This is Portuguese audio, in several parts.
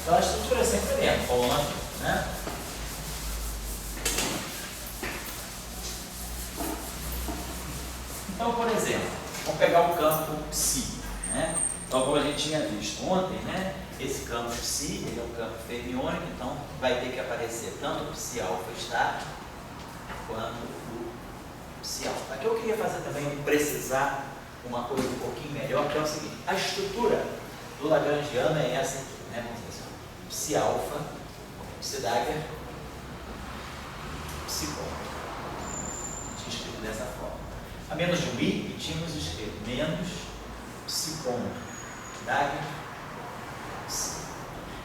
Então a estrutura é sempre a mesma, coluna, né? Então, por exemplo, vamos pegar o campo psi, né? Então, como a gente tinha visto ontem, né? Esse campo psi, ele é um campo fermiônico, então vai ter que aparecer tanto o psi alfa estar quanto o psi alfa. Aqui eu queria fazer também, precisar uma coisa um pouquinho melhor, que é o seguinte: a estrutura do lagrangiano é essa aqui, né? Vamos dizer assim, psi alfa, psi dagger, psi ponto. Tinha escrito dessa forma. A menos de um i, tínhamos escrito menos psi ponto dagger psi.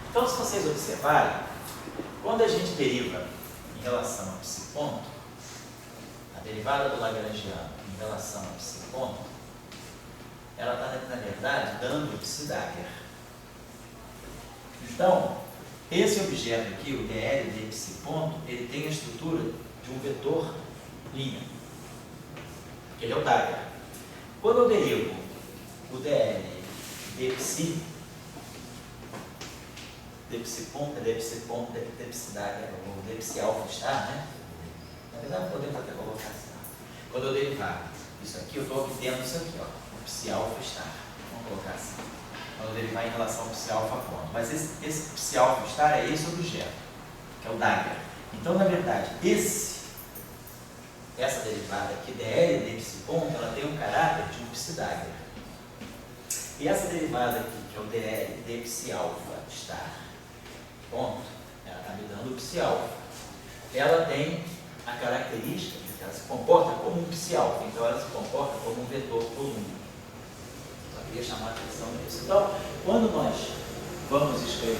Então, se vocês observarem, quando a gente deriva em relação a psi ponto, a derivada do lagrangiano em relação a psi ponto, ela está, na verdade, dando psi dagger. Então, esse objeto aqui, o dl de psi ponto, ele tem a estrutura de um vetor linha. Ele é o dagger. Quando eu derivo o dl de psi ponto, de psi dagger, ou de psi alfa estar, né? Na verdade, podemos até colocar assim. Quando eu derivar isso aqui, eu estou obtendo isso aqui, ó, o psi alfa estar. Vamos colocar assim. Quando eu derivar em relação ao psi alfa ponto. Mas esse psi alfa estar é esse objeto, que é o dagger. Então, na verdade, essa derivada aqui, dl de psi ponto, ela tem um caráter de um psi dagger. E essa derivada aqui, que é o dl de psi alfa estar ponto, ela está me dando o psi alfa. Ela tem a característica de que ela se comporta como um psi alfa, então ela se comporta como um vetor coluna. Só queria chamar a atenção nisso. Então, quando nós vamos escrever,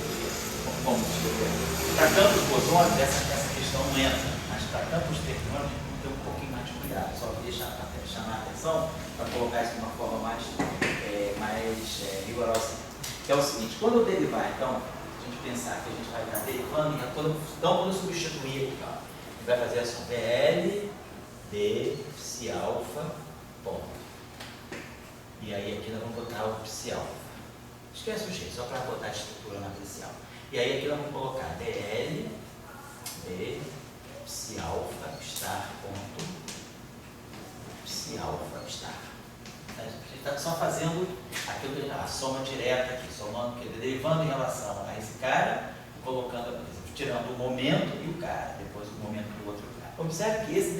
para campos bosônicos, essa questão não entra, mas para campos fermiônicos, tem um pouquinho mais de cuidado. Só queria chamar a atenção para colocar isso de uma forma mais rigorosa. Que é o seguinte: quando eu derivar, então, a gente pensar que a gente vai estar derivando, então quando eu substituir aqui, ó, a gente vai fazer assim: dl de psi alfa ponto. E aí aqui nós vamos botar o psi alfa. Esquece o G, só para botar a estrutura matricial. E aí aqui nós vamos colocar dl de psi alfa estar ponto psi alfa estar. A gente está só fazendo aquilo, a soma direta aqui, somando, derivando em relação a esse cara, colocando, tirando o momento e o cara, depois o momento do outro cara. Observe que esse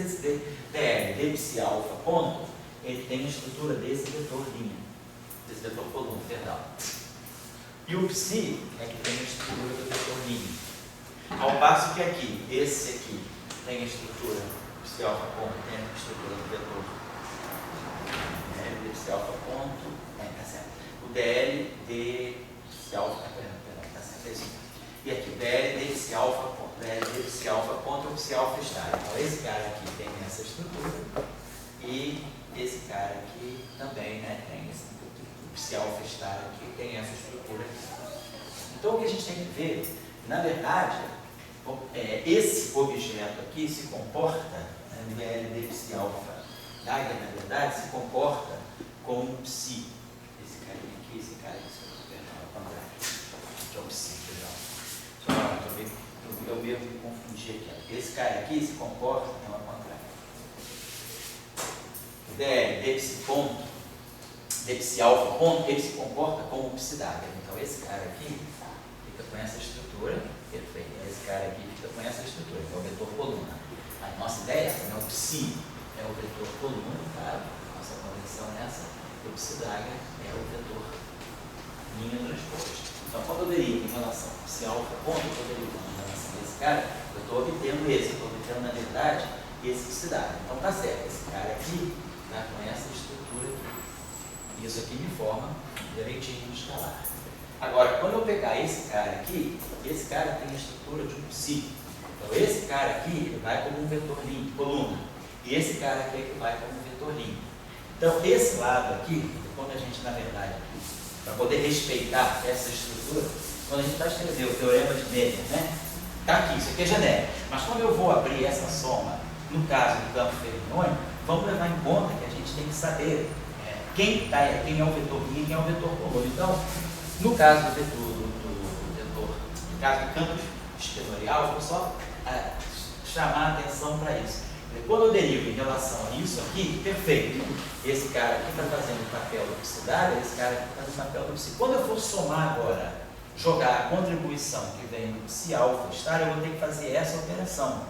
dl de psi alfa ponto, ele tem a estrutura desse vetor linha, desse vetor coluna, perdão. E o psi é que tem a estrutura do vetor linha. Ao passo que aqui, esse aqui, tem a estrutura psi alfa ponto, tem a estrutura do vetor de psi alfa ponto, tá certo. O dl de psi alfa, tá certo, é isso. E aqui, o dl de psi alfa ponto, dl de psi alfa ponto, o psi alfa estar. Então, esse cara aqui tem essa estrutura e esse cara aqui também, né, tem esse, o psi alfa estar aqui tem essa estrutura aqui. Então, o que a gente tem que ver, na verdade, esse objeto aqui se comporta, né, dl de psi alfa dagger, na verdade, se comporta como um psi. Esse cara aqui, perdão, ao contrário. Aqui é o psi, perdão. Eu mesmo me confundi aqui. Esse cara aqui se comporta ao contrário. O dl de psi ponto, de psi alfa ponto, ele se comporta como um psi dagger. Então, esse cara aqui fica com essa estrutura, perfeito. Esse cara aqui fica com essa estrutura, que é o vetor coluna. A nossa ideia é o psi é o vetor coluna, tá? Nossa convenção é essa. O psi dagger é o vetor linha transposto. Então, quando eu derivo em relação ao psi alfa ponto, eu estou derivando em relação a esse cara, eu estou obtendo esse, eu estou obtendo, na verdade, esse psi dagger. Então, tá certo, esse cara aqui tá com essa estrutura aqui. Isso aqui me forma direitinho no escalar. Agora, quando eu pegar esse cara aqui, esse cara tem a estrutura de um psi. Então, esse cara aqui, ele vai como um vetor linha, coluna. E esse cara aqui é que vai como um vetor linha. Então, esse lado aqui, quando a gente, na verdade, para poder respeitar essa estrutura, quando a gente vai escrever o teorema de Meier, né? Está aqui, isso aqui é genérico. Mas quando eu vou abrir essa soma, no caso do campo fermiônico, vamos levar em conta que a gente tem que saber quem é o vetor linha e quem é o vetor coluna. Então, no caso do vetor No caso do campo espinorial, vou só chamar a atenção para isso. Quando eu derivo em relação a isso aqui, perfeito. Esse cara aqui está fazendo o papel do psidário, esse cara aqui está fazendo o papel do psi. Quando eu for somar agora, jogar a contribuição que vem do psi alfa estar, eu vou ter que fazer essa operação.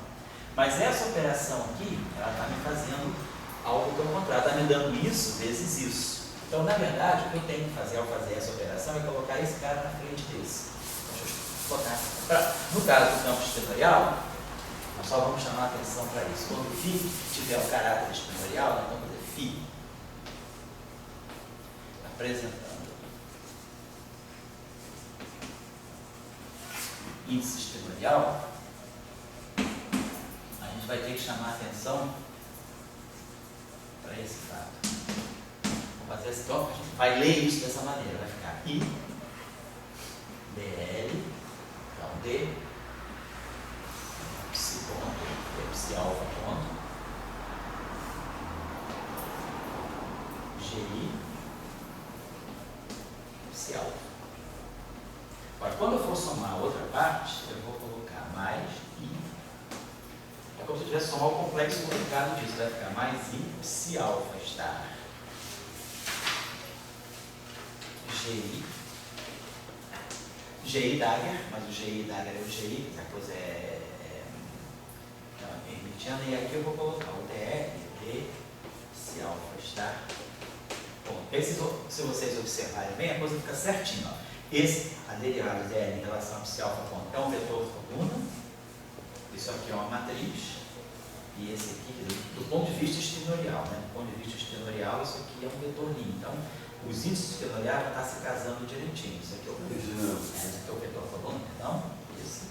Mas essa operação aqui, ela está me fazendo algo que é o contrário, está me dando isso vezes isso. Então, na verdade, o que eu tenho que fazer ao fazer essa operação é colocar esse cara na frente desse. Deixa eu botar. No caso do campo espinorial, nós só vamos chamar a atenção para isso. Quando o φ tiver o caráter espinorial, nós vamos fazer φ apresentando índice espinorial, a gente vai ter que chamar a atenção para esse fato. Vamos fazer assim, então, a gente vai ler isso dessa maneira, vai ficar I, DL, então D, psi ponto, psi alfa ponto, GI, psi alfa. Agora, quando eu for somar a outra parte, eu vou colocar mais I. É como se eu tivesse somar o complexo multiplicado disso. Vai ficar mais I psi alfa estar GI Dagger, mas o GI Dagger é o GI, a coisa é hermitiana, e aqui eu vou colocar o DR, D psi alfa estar. Bom, se vocês observarem bem, a coisa fica certinha. Ó. A derivada de DL em relação a psi alfa ponto é um vetor coluna, isso aqui é uma matriz, e esse aqui, do ponto de vista espinorial, né? Do ponto de vista espinorial, isso aqui é um vetor linha. Então, os índices espinoriais já estão se casando direitinho. Isso aqui é o vetor coluna, perdão, esse.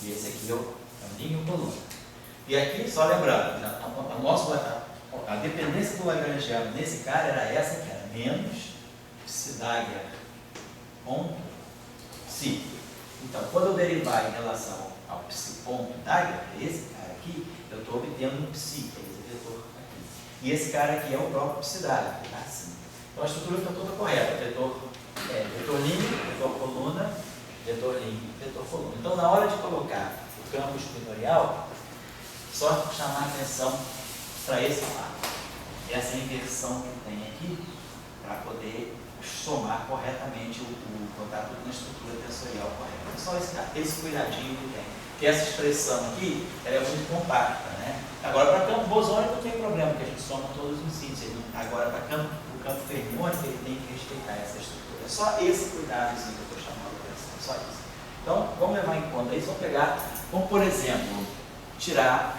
E esse aqui é o linho coluna. E aqui, só lembrando, a dependência do lagrangiano nesse cara era essa, que era menos psi Dagger ponto psi. Então, quando eu derivar em relação ao psi ponto Dagger, esse cara aqui, eu estou obtendo um psi, que é esse vetor aqui. E esse cara aqui é o próprio psi Dagger, que está assim. Então a estrutura está toda correta, vetor linha, vetor coluna, vetor linha, vetor coluna. Então, na hora de colocar o campo espinorial, só chamar a atenção para esse fato. Essa inversão que tem aqui, para poder somar corretamente o contato com a estrutura tensorial correta. É só esse cuidadinho que tem. Porque essa expressão aqui, ela é muito compacta, né? Agora, para campo bosônico não tem problema, porque a gente soma todos os índices. Agora, para o campo fermiônico, ele tem que respeitar essa estrutura. É só esse cuidadozinho que eu estou chamando a atenção, só isso. Então, vamos levar em conta isso. Vamos, por exemplo, tirar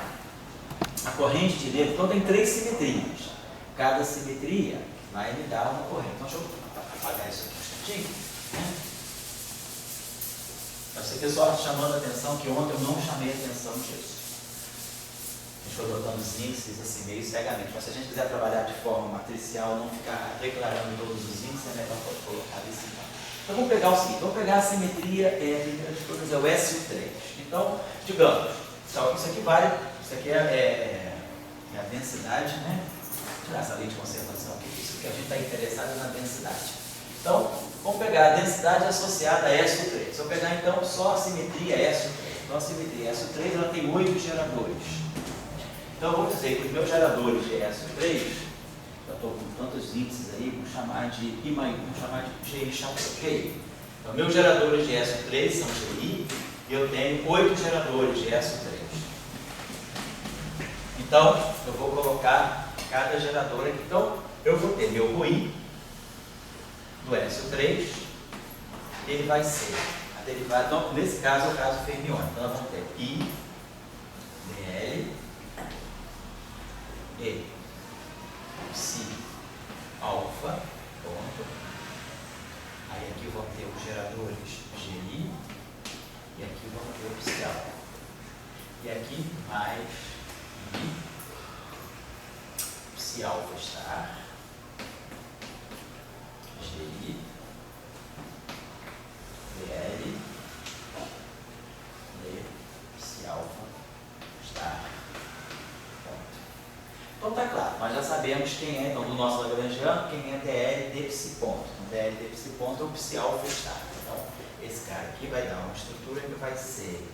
a corrente de dentro. Então, tem 3 simetrias. Cada simetria vai me dar uma corrente. Então, deixa eu apagar isso aqui um instantinho. Eu sei, pessoal, chamando a atenção que ontem eu não chamei a atenção disso. A gente foi adotando os índices assim, meio cegamente. Mas se a gente quiser trabalhar de forma matricial, não ficar declarando todos os índices, é melhor colocar desse modo. Então, vamos pegar o seguinte. Vamos pegar a simetria, de todas é o S e o 3. Então, digamos, então, isso aqui vale, isso aqui é a densidade, né? Vou tirar essa lei de conservação aqui, isso que a gente está interessado é na densidade. Então, vamos pegar a densidade associada a S3. Se eu pegar, então, só a simetria S3. Então, a simetria S3 ela tem 8 geradores. Então, eu vou dizer que os meus geradores de S3, eu estou com tantos índices aí, vamos chamar de I mais 1, vamos chamar de GI GI. Então, meus geradores de S3 são GI e eu tenho 8 geradores de S3. Então, eu vou colocar cada gerador aqui. Então, eu vou ter meu ROI do SO3, ele vai ser a derivada, então, nesse caso é o caso fermiônico. Então, nós vamos ter I, DL, E, psi, alfa, ponto. Aí aqui vão ter os geradores GI, e aqui vão ter o psi alfa. E aqui mais I, psi alfa estar, GI, DL, E, psi alfa, estar. Então tá claro, nós já sabemos quem é, então, do nosso lagrangiano, quem é DL de psi ponto. Então, DL de psi ponto é o psi alfa estar. Então, esse cara aqui vai dar uma estrutura que vai ser,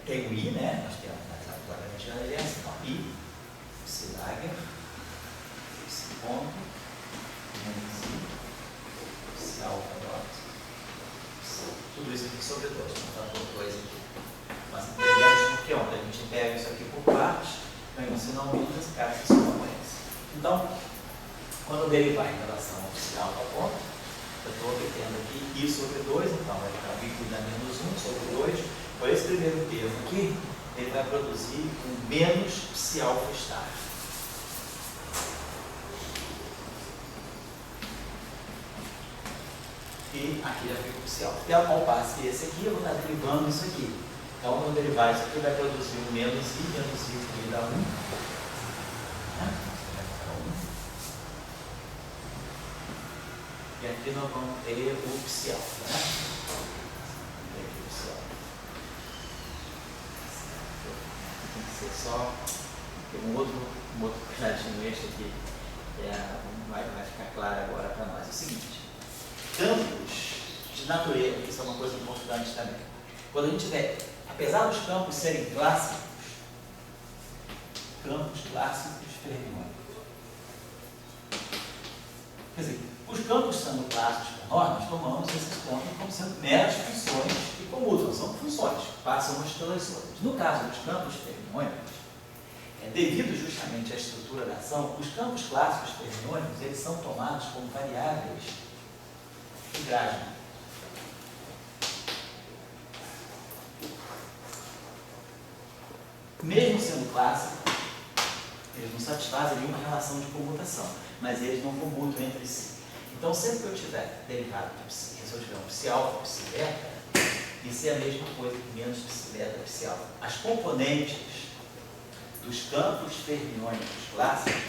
tem o I, né? Nós temos claramente na evidência, então I, psi-dagger, esse ponto, menos I, psi-alfa dot, tudo isso aqui sobre 2, não está por 2 aqui. Mas entendemos porque ontem a gente pega isso aqui por partes, ganha um sinal mínimo, esse cara se conhece. Então, quando eu derivar em relação ao psi-alfa ponto, eu estou obtendo aqui I sobre 2, então vai ficar I da menos 1 sobre 2. Por esse primeiro termo aqui, ele vai produzir um menos psi-alfa estar. E aqui já fica o psi-alfa. E ao passo que esse aqui, eu vou estar derivando isso aqui. Então, quando eu derivar isso aqui, vai produzir um menos I por I dá 1. E aqui nós vamos ter o psi-alfa, né? Tem aqui o psi-alfa. Tem que ser só. Tem um outro projetinho extra aqui. Vai ficar claro agora para nós. É o seguinte: campos de natureza, isso é uma coisa importante também. Quando a gente tiver, apesar dos campos serem clássicos, campos clássicos fermiônicos. Quer dizer, os campos sendo clássicos para nós tomamos esses campos como sendo meras funções que comutam, são funções, passam umas pelas outras. No caso dos campos fermiônicos, devido justamente à estrutura da ação, os campos clássicos fermiônicos, eles são tomados como variáveis de Grasman. Mesmo sendo clássicos, eles não satisfazem nenhuma relação de comutação, mas eles não comutam entre si. Então, sempre que eu tiver derivado de psi, se eu tiver um psi-alfa, psi-beta, isso é a mesma coisa que menos psi-beta, psi-alfa. As componentes dos campos fermiônicos clássicos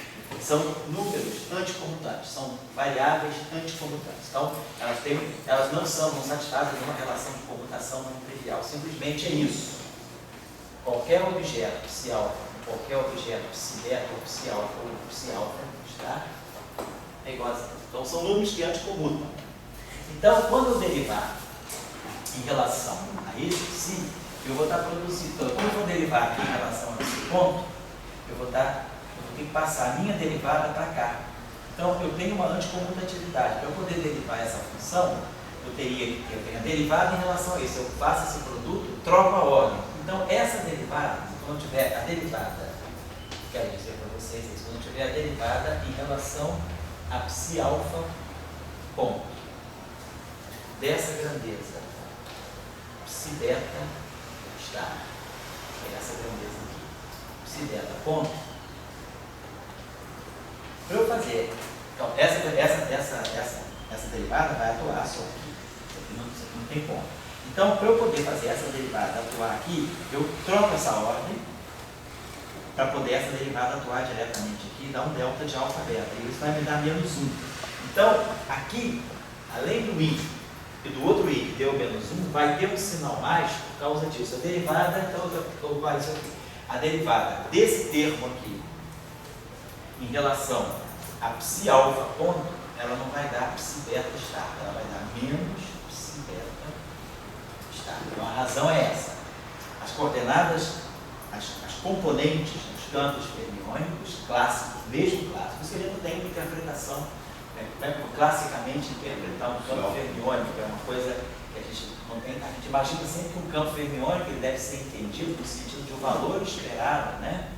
são números anticomutantes, são variáveis anticomutantes. Então, elas não satisfazem nenhuma relação de comutação não trivial. Simplesmente é isso. Qualquer objeto psi-alfa, qualquer objeto psi-beta ou psi-alfa está igual a zero. Então, são números que anticomutam. Então, quando eu derivar em relação a esse psi, eu vou estar produzindo. Então, quando eu vou derivar aqui em relação a esse ponto, eu vou ter que passar a minha derivada para cá. Então, eu tenho uma anticomutatividade. Para eu poder derivar essa função, eu teria que ter a derivada em relação a isso. Eu faço esse produto, troco a ordem. Então, essa derivada, quando eu tiver a derivada, quero dizer para vocês isso, quando eu tiver a derivada em relação a psi-alfa ponto dessa grandeza, psi-beta está, é essa grandeza aqui, psi-beta ponto, para eu fazer, então, essa derivada vai atuar só aqui, não tem ponto. Então, para eu poder fazer essa derivada atuar aqui, eu troco essa ordem para poder essa derivada atuar diretamente aqui e dar um delta de alfa beta. E isso vai me dar menos 1. Então, aqui, além do I e do outro I que deu menos 1, vai ter um sinal mais por causa disso. A derivada, então, a derivada desse termo aqui em relação a psi-alfa ponto, ela não vai dar psi-beta estar, ela vai dar menos psi-beta estar. Então, a razão é essa. As coordenadas, as componentes dos campos fermiônicos clássicos, mesmo clássicos, isso ele não tem interpretação, classicamente interpretar um campo fermiônico é uma coisa que a gente não tem, a gente imagina sempre que um campo fermiônico ele deve ser entendido no sentido de um valor esperado, né,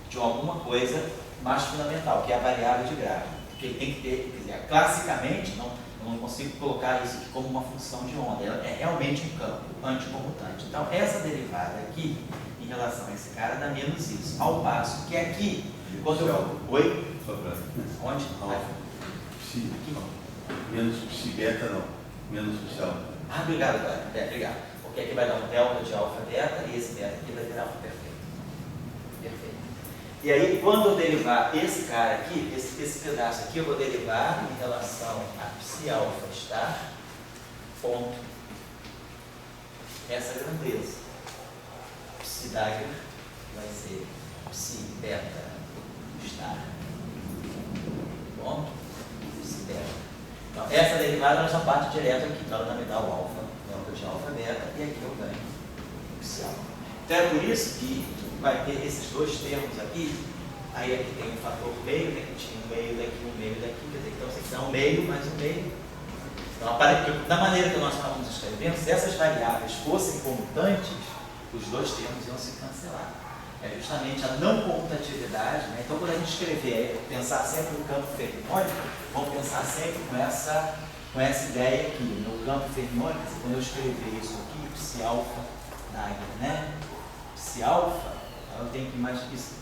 de alguma coisa mais fundamental, que é a variável de Grasman, que ele tem que ter, quer dizer, classicamente, eu não consigo colocar isso aqui como uma função de onda, é realmente um campo anticomutante. Então, essa derivada aqui, em relação a esse cara, dá menos isso. Ao passo que aqui, quando eu... Oi? Onde? Psi. Menos psi-beta não. Menos psi-alfa. Ah, obrigado, Cláudio. Obrigado. Porque aqui vai dar um delta de alfa beta e esse beta aqui vai virar um perfeito. Perfeito. E aí, quando eu derivar esse cara aqui, esse pedaço aqui, eu vou derivar em relação a psi-alfa estar, ponto, essa grandeza. Psi-dagger vai ser psi-beta estar, ponto, psi-beta. Então, essa derivada ela já parte direto aqui, então ela vai me dar o alfa, delta de alfa beta, e aqui eu ganho psi-alfa. Então é por isso que vai ter esses dois termos aqui. Aí aqui tem um fator meio, né, que tinha um meio daqui, um meio daqui, quer dizer, então você dá um meio mais um meio. Então, da maneira que nós estávamos escrevendo, se essas variáveis fossem comutantes, os dois termos iam se cancelar. É justamente a não comutatividade, né? Então, quando a gente escrever, pensar sempre no campo fermiônico, vamos pensar sempre com essa ideia aqui. No campo fermiônico, quando eu escrever isso aqui, psi-alfa, né? Psi-alfa, eu tenho que imaginar isso.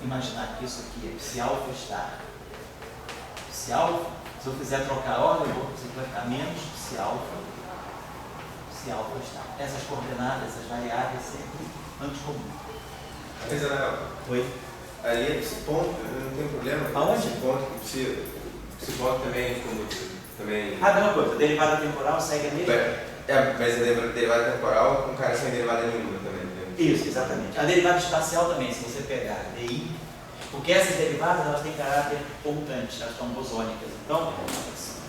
Imaginar que isso aqui é psi-alfa estar. Psi-alfa, se eu quiser trocar a ordem, você vai ficar menos psi-alfa estar. Essas coordenadas, essas variáveis sempre anticomum. Oi? Ali, esse ponto, eu não tenho problema. Aonde? Esse ponto, esse ponto também, como também. Ah, mesma coisa, a derivada temporal segue a mesma. Mas a derivada temporal com cara sem derivada nenhuma também. Isso, exatamente. A derivada espacial também, se você pegar DI, porque essas derivadas elas têm caráter comutante, elas são bosônicas. Então,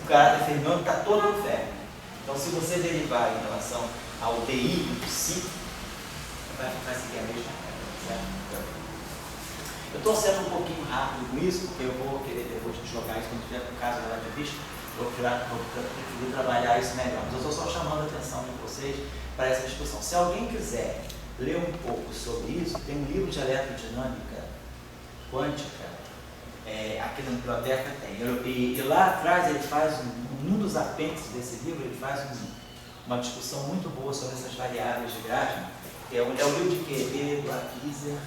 o caráter fermiônico está todo no férmio. Então, se você derivar em relação ao DI do psi, vai seguir a mesma regra, certo? Eu estou sendo um pouquinho rápido com isso, porque eu vou querer depois jogar isso quando tiver no caso relativista, vou preferir trabalhar isso melhor. Mas eu estou só chamando a atenção de vocês para essa discussão. Se alguém quiser ler um pouco sobre isso, tem um livro de eletrodinâmica quântica, aqui na biblioteca tem. E lá atrás ele faz, num dos apêndices desse livro, ele faz uma discussão muito boa sobre essas variáveis de Grassmann. É o livro de quê? Do Akiser.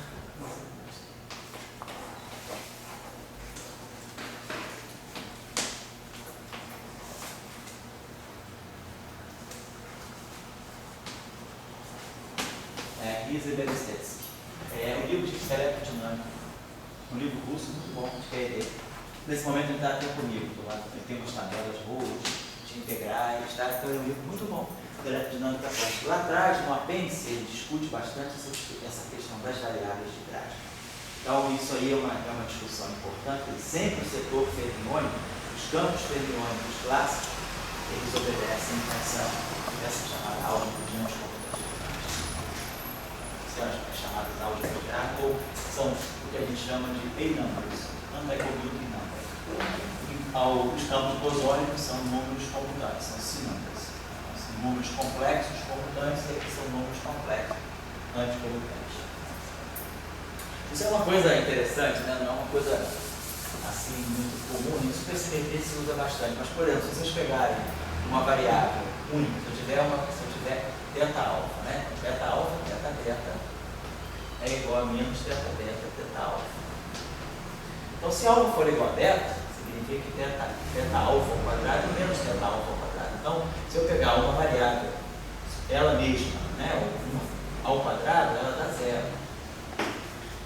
Akiser Berestetsky. É o livro de eletrodinâmica. Um livro russo muito bom, acho que é dele. Nesse momento ele está até comigo, ele tem umas tabelas boas, de integrais, tá? Então é um livro muito bom de eletrodinâmica quântica. Lá atrás, no apêndice, ele discute bastante essa questão das variáveis de Grassmann. Então isso aí é uma discussão importante. Sempre o setor fermiônico, os campos fermiônicos clássicos, eles obedecem essa chamada álgebra de anticomputatividade. São as chamadas álgebras de Grassmann, ou são o que a gente chama de A-numbers, non-equilibrium numbers. Os campos bosônicos são números comutantes, são C-numbers. São números complexos comutantes, e aqui são números complexos anticomutantes. Isso é uma coisa interessante, né? Não é uma coisa assim muito comum, isso para CDT se usa bastante. Mas, por exemplo, se vocês pegarem uma variável única, se eu tiver teta alfa, né? Teta alfa, teta beta é igual a menos teta beta, teta alfa. Então, se alfa for igual a beta, significa que teta alfa ao quadrado é menos teta alfa ao quadrado. Então, se eu pegar uma variável, ela mesma, né, ao quadrado, ela dá zero.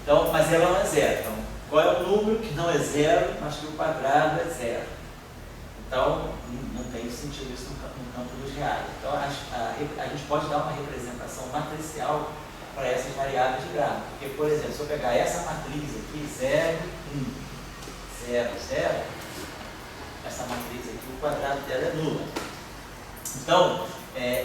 Então, mas ela não é zero. Então, qual é o número que não é zero, mas que o quadrado é zero? Então, não tem sentido isso no campo dos reais. Então, a gente pode dar uma representação matricial para essas variáveis de Grassmann. Porque, por exemplo, se eu pegar essa matriz aqui, 0, 1, 0, 0, essa matriz aqui, o quadrado dela é nula. Então,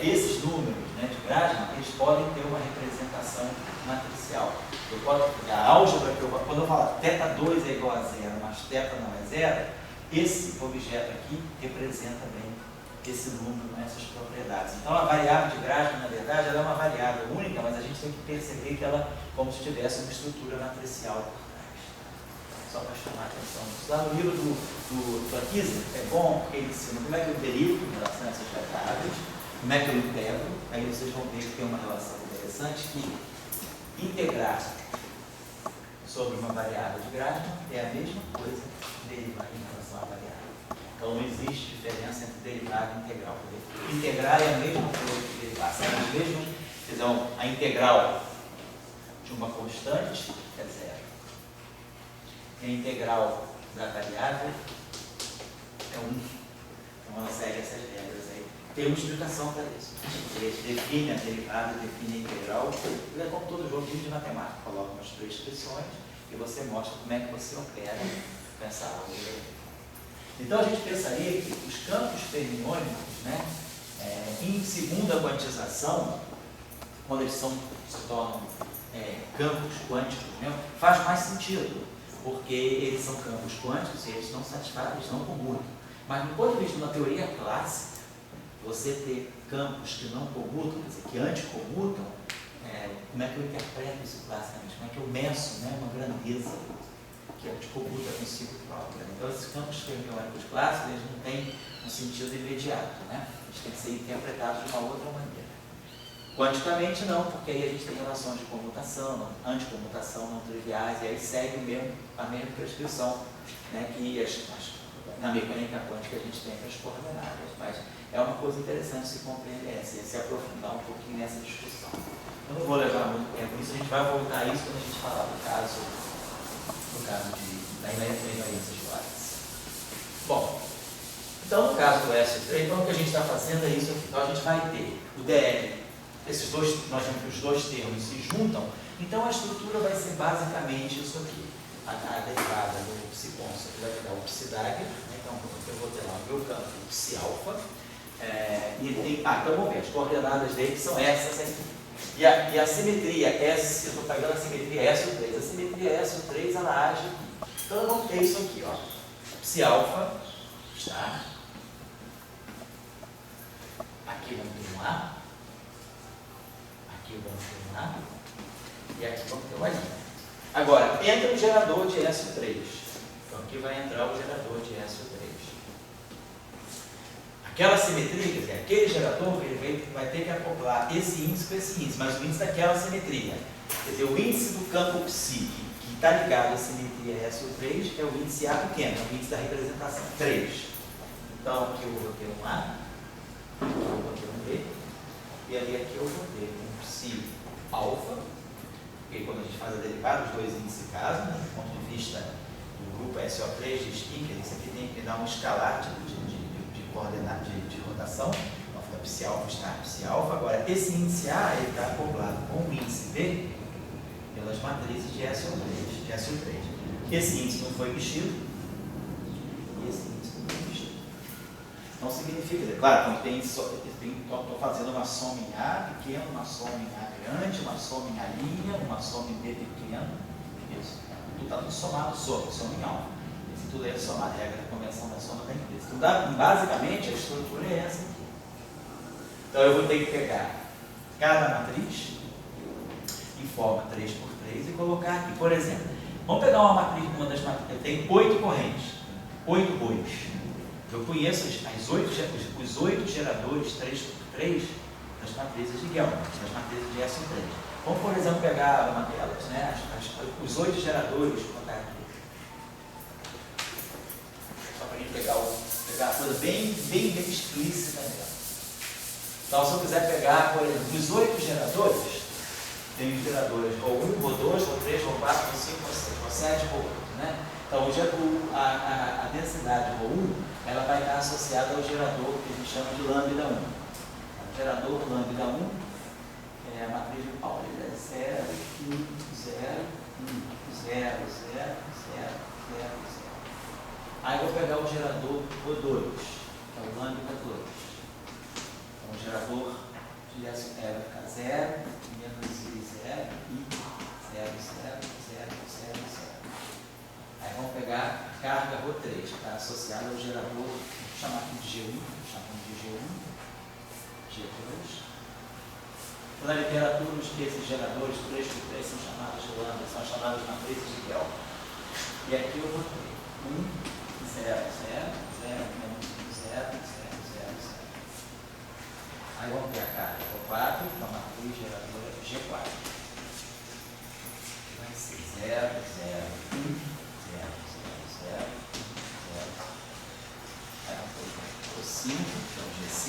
esses números, né, de Grassmann, eles podem ter uma representação matricial. Eu posso pegar a álgebra, quando eu falo θ 2 é igual a 0, mas θ não é 0, esse objeto aqui representa bem esse número, né, essas propriedades. Então, a variável de Grassmann, na verdade, ela é uma variável única, mas a gente tem que perceber que ela, como se tivesse uma estrutura matricial por trás. Só para chamar a atenção. Lá no livro do Akiser, é bom porque ele ensina como é que eu derivo em relação a essas variáveis, como é que eu integro. Aí vocês vão ver que tem uma relação interessante que integrar sobre uma variável de Grassmann é a mesma coisa que derivar em relação à variável. Então não existe diferença entre derivada e integral. Integrar é a mesma coisa que derivar. São as mesmas, então, a integral de uma constante é zero. E a integral da variável é 1. Então ela segue essas regras aí. Tem uma explicação para isso. Ele define a derivada, define a integral. Ele é como todo jogo de matemática. Coloca umas prescrições e você mostra como é que você opera com essa álgebra. Então a gente pensaria que os campos fermiônicos, né, em segunda quantização, quando eles se tornam campos quânticos, né, faz mais sentido, porque eles são campos quânticos e eles não satisfazem, eles não comutam. Mas, do ponto de vista de uma teoria clássica, você ter campos que não comutam, quer dizer, que anticomutam, como é que eu interpreto isso classicamente? Como é que eu meço, né, uma grandeza que anticomuta consigo própria? Então, esses campos fermiônicos clássicos, eles não têm um sentido imediato, né? Eles têm que ser interpretados de uma outra maneira. Quanticamente não, porque aí a gente tem relações de comutação, anticomutação não triviais, e aí segue a mesma prescrição, né, que na mecânica quântica a gente tem para as coordenadas. Mas é uma coisa interessante se compreender, se aprofundar um pouquinho nessa discussão. Eu não vou levar muito tempo nisso, a gente vai voltar a isso quando a gente falar do caso da invariância de Lorentz. Bom, então no caso do S3, então o que a gente está fazendo é isso aqui. Então a gente vai ter o DL, nós vemos que os dois termos se juntam, então a estrutura vai ser basicamente isso aqui. A derivada do psi-const vai ter o psi-dagger, né? Então eu vou ter lá o meu campo psi-alfa, então vamos ver, as coordenadas dele são essas aqui. E a simetria S, eu estou pegando a simetria S3, a simetria S3 ela age aqui. Então vamos ter isso aqui, ó. Psi-alfa está. Aqui vamos ter um A. Aqui vamos ter um A. E aqui vamos ter um A. Agora, entra o gerador de SO3. Então aqui vai entrar o gerador de SO3. Aquela simetria, quer dizer, aquele gerador ele vai ter que acoplar esse índice com esse índice, mas o índice daquela simetria. Quer dizer, o índice do campo psi, que está ligado à simetria SO3, é o índice A pequeno, é o índice da representação 3. Então aqui eu vou ter um A, aqui eu vou ter um B, e ali aqui eu vou ter um psi alfa, porque quando a gente faz a derivada, os dois índices se casam, né, do ponto de vista do grupo SO3 de Skinner, isso aqui tem que dar um escalar de coordenada de rotação, então da psi-alfa está psi-alfa. Agora, esse índice A está acoplado com o índice B pelas matrizes de SO3. Esse índice não foi mexido e esse índice não foi mexido. Não significa, claro, estou fazendo uma soma em A pequeno, uma soma em A grande, uma soma em A', uma soma em B pequeno. Isso. Tudo está tudo somado, soma em alfa. Tudo é somar, a regra da convenção da soma da empresa. Então, basicamente, a estrutura é essa aqui. Então, eu vou ter que pegar cada matriz em forma 3x3 e colocar aqui. Por exemplo, vamos pegar uma matriz, eu tenho 8 correntes, 8 bois. Eu conheço os 8 geradores 3x3 das matrizes de Gelman, das matrizes de SO3. Vamos, por exemplo, pegar uma delas, né? Os 8 geradores, vou botar aqui. Pegar a coisa bem explícita dela. Então, se eu quiser pegar, por exemplo, os 8 geradores, tem os geradores ρ1, ρ2, ρ3, ρ4, ρ5, ρ6, ρ7, ρ8, né? Então, a densidade ρ1, ela vai estar associada ao gerador que a gente chama de lambda 1. O gerador lambda 1 é a matriz de Pauli, é 0, 1, 0, 1, 0, 0, 0, 0, 0. Aí eu vou pegar o gerador O2, que é o lambda 2. Então, o gerador de vai ficar 0, menos I0, I, 0, 0, 0, 0, 0. Aí vamos pegar a carga ρ3, que está associada ao gerador, vou chamar aqui de G1, chamamos de G1, G2. Na literatura, esses geradores 3x3 são chamados de lambda, são chamados matrizes de Gelman. E aqui eu vou ter 1, 0, 0, 0, menos 0, 0, 0, 0. Aí vamos ter a carga O4, uma matriz geradora G4. Vai ser 0, 0, 1, 0, 0, 0, 0. Aí vamos ter o 5, que é o G5.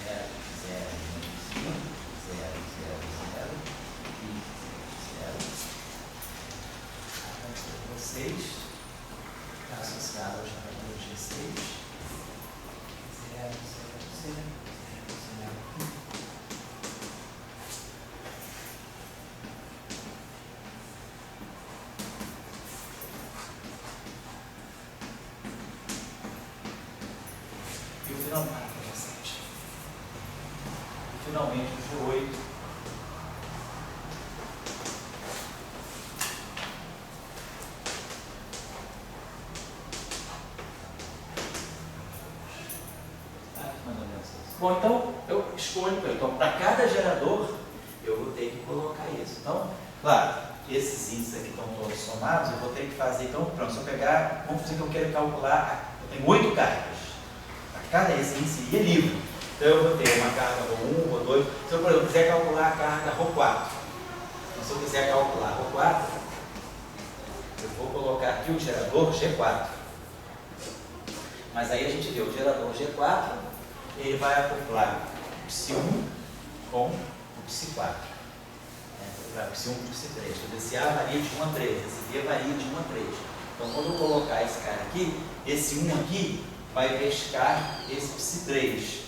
0, 0, menos 1, 0, 0, 0, e 0. 6 está associado ao gerador G6. 0, 0, 0, 0, 0, 1. E o finalmente o G8. Bom, então eu escolho, então para cada gerador eu vou ter que colocar isso. Então, claro, esses índices aqui estão todos somados, eu vou ter que fazer, então, pronto, se eu pegar, vamos dizer que eu quero calcular, eu tenho 8 cargas. A cada esse índice é livre. Então eu vou ter uma carga ρ1, ρ2, se eu, por exemplo, quiser calcular a carga ρ4, então se eu quiser calcular ρ4, eu vou colocar aqui o gerador G4. Mas aí a gente vê o gerador G4, ele vai acoplar o Psi1 com o Psi4. O Psi1 com o Psi3. Então, esse A varia de 1 a 3, esse B varia de 1 a 3. Então, quando eu colocar esse cara aqui, esse 1 aqui vai pescar esse Psi3.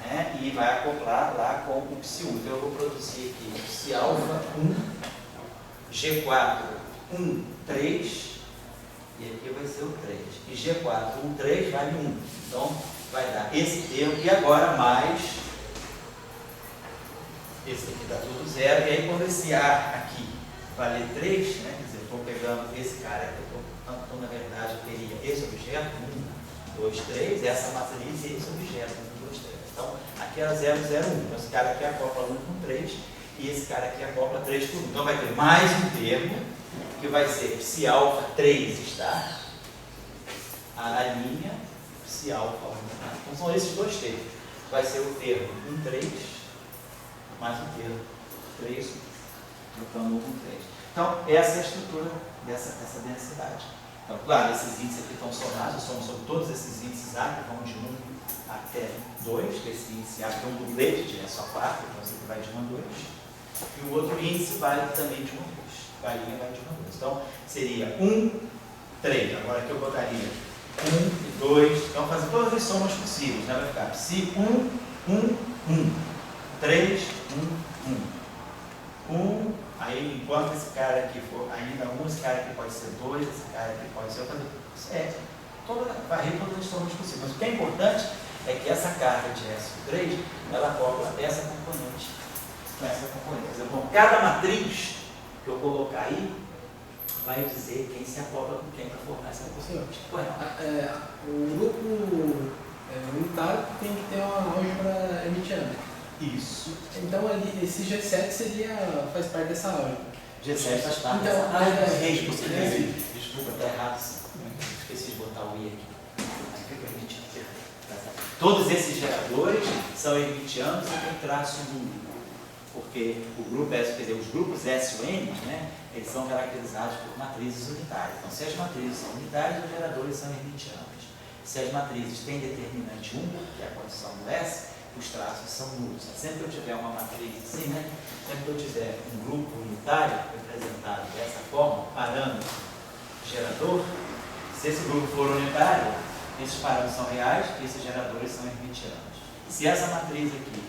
Né? E vai acoplar lá com o Psi1. Então, eu vou produzir aqui Psi alfa 1, G4 1, 3, e aqui vai ser o 3. E G4 1, 3 vale 1. Então, vai dar esse termo, e agora mais esse aqui dá tudo zero, e aí quando esse A aqui valer 3, né, quer dizer, eu estou pegando esse cara aqui, então na verdade eu teria esse objeto, 1, 2, 3, essa matriz e esse objeto, 1, 2, 3. Então aqui era 0, 0, 1, então esse cara aqui acopla 1 com 3, e esse cara aqui acopla 3 com 1. Então vai ter mais um termo, que vai ser Psi alfa 3 está a linha Psi alfa 1. Então são esses dois termos. Vai ser o termo 1, 3, mais o termo 3, trocando 1 com 3. Então, essa é a estrutura dessa densidade. Então, claro, esses índices aqui estão somados, somos sobre todos esses índices A, que vão de 1 até 2, que esse índice A que é um dublete, é só 4, então esse aqui vai de 1 a 2. E o outro índice vai também de 1 a 2. A linha vai de 1 a 2. Então, seria 1, 3. Agora aqui eu botaria 1 e 2. Então, fazer todas as somas possíveis. Né? Vai ficar Psi 1, 1, 1. 3, 1, 1. 1. Aí, enquanto esse cara aqui for ainda 1, esse cara aqui pode ser 2, esse cara aqui pode ser... varrer todas as somas possíveis. Mas o que é importante é que essa carga de SO3, ela acopla essa componente com essa componente. Quer dizer, bom, cada matriz que eu colocar aí vai dizer quem se acopla com quem para formar essa componente. O grupo unitário tem que ter uma álgebra hermitiana. Isso. Então ali, esse G7 faz parte dessa álgebra. G7 faz parte então, dessa álgebra. Desculpa, está errado. Esqueci de botar o I aqui. Aí fica hermitiano. Todos esses geradores são hermitianos e tem traço nulo. Porque o grupo S, quer dizer, os grupos S ou N, né, eles são caracterizados por matrizes unitárias. Então, se as matrizes são unitárias, os geradores são hermitianos. Se as matrizes têm determinante 1, que é a condição do S, os traços são nulos. Sempre que eu tiver uma matriz assim, né, sempre que eu tiver um grupo unitário representado dessa forma, parâmetro gerador, se esse grupo for unitário, esses parâmetros são reais e esses geradores são hermitianos. Se essa matriz aqui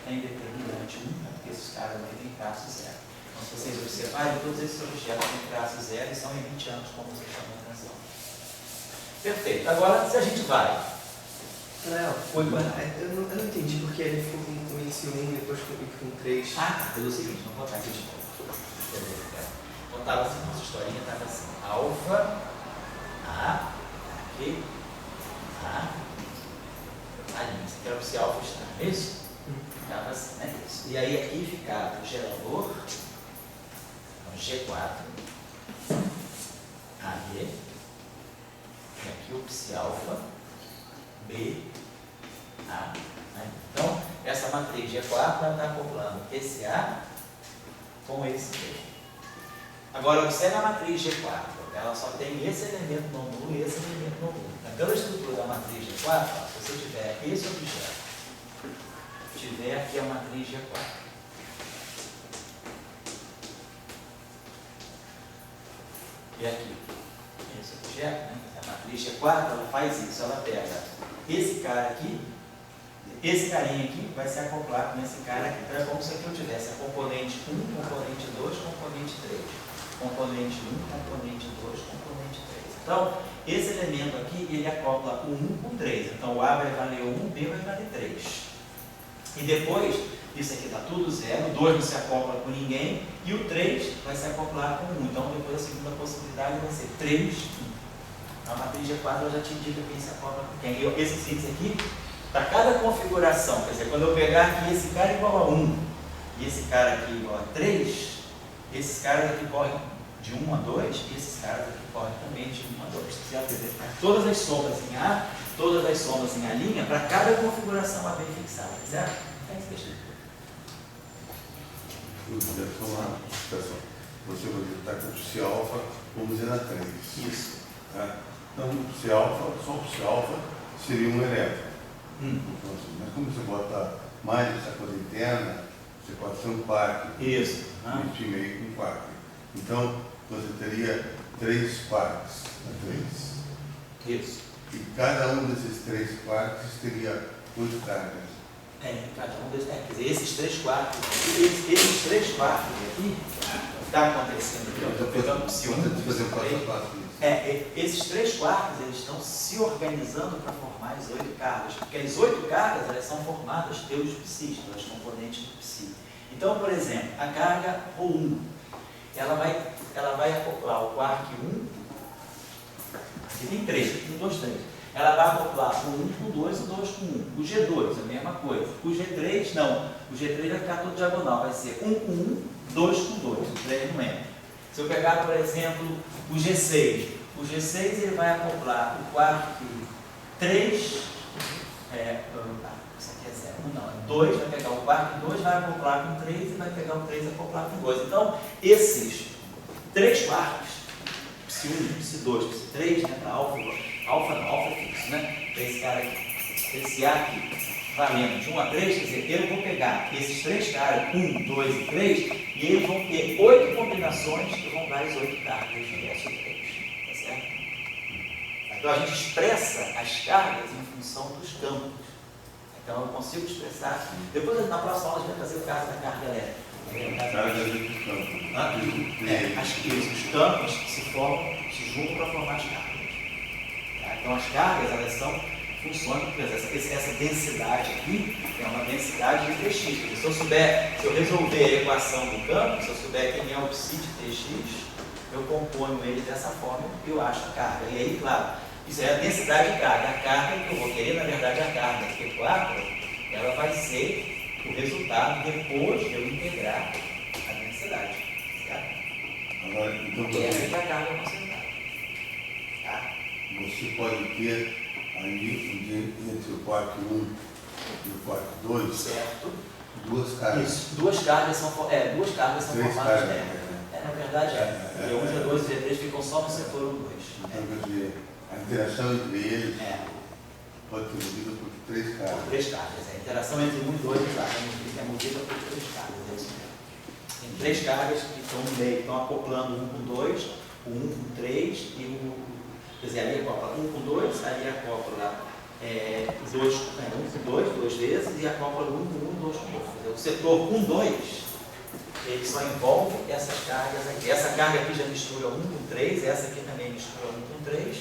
tem determinante 1, esses caras aqui têm traço zero. Então, se vocês observarem, todos esses objetos têm traço zero e são hermitianos, como vocês chamam a atenção. Perfeito. Agora, se a gente vai... Eu não entendi porque ele ficou com esse 1 e depois com 3. Pelo seguinte, vamos botar aqui de novo. Então, estava assim, nossa historinha estava assim. Alfa, A, aqui, A linha. Esse aqui era o Psi alfa está, não é isso? Ficava assim, né? Isso. E aí aqui ficava o gerador, então, G4, AB, e aqui o Psi alfa, B, A. Né? Então, essa matriz G4 está acoplando esse A com esse B. Agora, observe a matriz G4. Ela só tem esse elemento não nulo e esse elemento não nulo. Pela estrutura da matriz G4, se você tiver esse objeto, tiver aqui a matriz G4. E aqui, esse objeto, né? A matriz G4, ela faz isso, ela pega esse cara aqui, esse carinha aqui vai se acoplar com esse cara aqui. Então é como se aqui eu tivesse a componente 1, componente 2, componente 3. Componente 1, componente 2, componente 3. Então, esse elemento aqui, ele acopla o 1 com 3. Então, o A vai valer 1, o B vai valer 3. E depois, isso aqui está tudo zero, o 2 não se acopla com ninguém, e o 3 vai se acoplar com 1. Então, depois a segunda possibilidade vai ser 3, 1. A matriz G4 eu já te indica quem se acopla com quem. E esse índice aqui, para cada configuração, quer dizer, quando eu pegar aqui esse cara igual a 1 e esse cara aqui igual a 3, esses caras aqui correm de 1 a 2 e esses caras aqui correm também de 1 a 2. Certo? Quer dizer, todas as sombras em A, todas as sombras em A', para cada configuração AB fixada. Certo? É isso que eu estou. Você vai estar com o psi alfa, vamos dizer na 3. Isso. Tá? Então, o psi alfa, só o psi alfa seria um elétron. Mas como você bota mais essa coisa interna, você pode ser um quark. Isso. E meio com um quark. Então, você teria 3 quarks na 3. Isso. E cada um desses 3 quarks teria 8 cargas. Cada um desses. Quer dizer, esses 3 quartos, esses 3 quartos aqui, está acontecendo aqui, eu estou pegando o psi 1, fazer passo a passo isso. Esses 3 quartos, eles estão se organizando para formar as 8 cargas, porque as 8 cargas, elas são formadas pelos psis, pelos componentes do psi. Então, por exemplo, a carga ρ1, ela vai acoplar o quark 1, aqui tem 3, 1, 2, 3. Ela vai acoplar o 1 com 2 e o 2 com 1. O G2, a mesma coisa. O G3, não. O G3 vai ficar todo diagonal. Vai ser 1 com 1, 2 com 2. O 3 não entra. Se eu pegar, por exemplo, o G6. O G6 ele vai acoplar o quark 3. Isso aqui é 0. Não, é 2. Vai pegar o quark 2, vai acoplar com 3 e vai pegar o 3 e acoplar com 2. Então, esses 3 quarks, psi 1, psi 2, psi 3, né, para alfa é fixo, né? Esse cara aqui, esse A aqui, valendo de 1 a 3, quer dizer, eu vou pegar esses 3 caras, 1, 2 e 3, e eles vão ter 8 combinações que vão dar as 8 cargas do verso 3. Tá certo? Então a gente expressa as cargas em função dos campos. Então eu consigo expressar. Depois na próxima aula a gente vai fazer o caso da carga elétrica. Cargas de campo. Acho que os campos se juntam para formar as cargas. Então as cargas, elas são funções, por exemplo, essa densidade aqui é uma densidade de Tx. Se eu resolver a equação do campo, se eu souber quem é o psi de Tx, eu componho ele dessa forma e eu acho a carga. E aí, claro, isso é a densidade de carga. A carga que eu vou querer, na verdade, a carga Q4, ela vai ser o resultado depois de eu integrar a densidade. Certo? Agora, então, e essa é a carga concentrada. Tá? Você pode ter ali entre o quark 1 e o quark 2, certo? 2 cargas. Isso, duas cargas são Três formadas cargas, nela. Na verdade, G1, G2 e G3 ficam só no setor 1, 2. Então, quer dizer, a interação entre eles pode ser movida por 3 cargas. Por 3 cargas. A interação entre 1 e 2 é movida por 3 cargas. É isso mesmo. Tem 3 cargas que estão no meio, estão acoplando 1 com 2, o 1 com 3 e o. Quer dizer, ali acopla 1 com 2, ali acopla 1 com 2, 2 vezes, e acopla 1 com 1, 2 com 2. O setor com 2, ele só envolve essas cargas aqui. Essa carga aqui já mistura 1 com 3, essa aqui também mistura 1 com 3,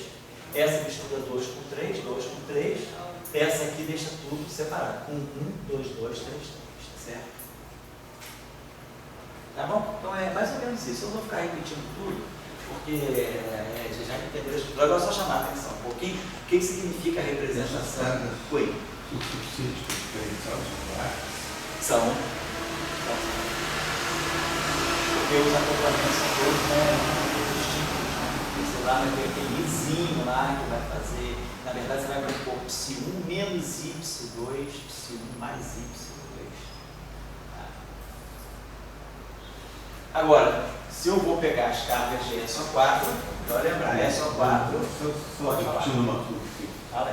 essa mistura 2 com 3, 2 com 3, essa aqui deixa tudo separado. 1, 2, 2, 3, 3, tá certo? Tá bom? Então é mais ou menos isso. Eu não vou ficar repetindo tudo, porque já entenderam a estrutura. Agora é só chamar a atenção um pouquinho. O que significa a representação? Oi. O suficiente para diferenciar os quarks São. Porque os acoplamentos são todos distintos. Você lá vai ter aquele izinho lá que vai fazer. Na verdade, você vai compor psi1 menos y2, psi1 mais y2. Tá? Agora, se eu vou pegar as cargas de SO4, então lembrar, SO4. Só repetindo uma coisa aqui.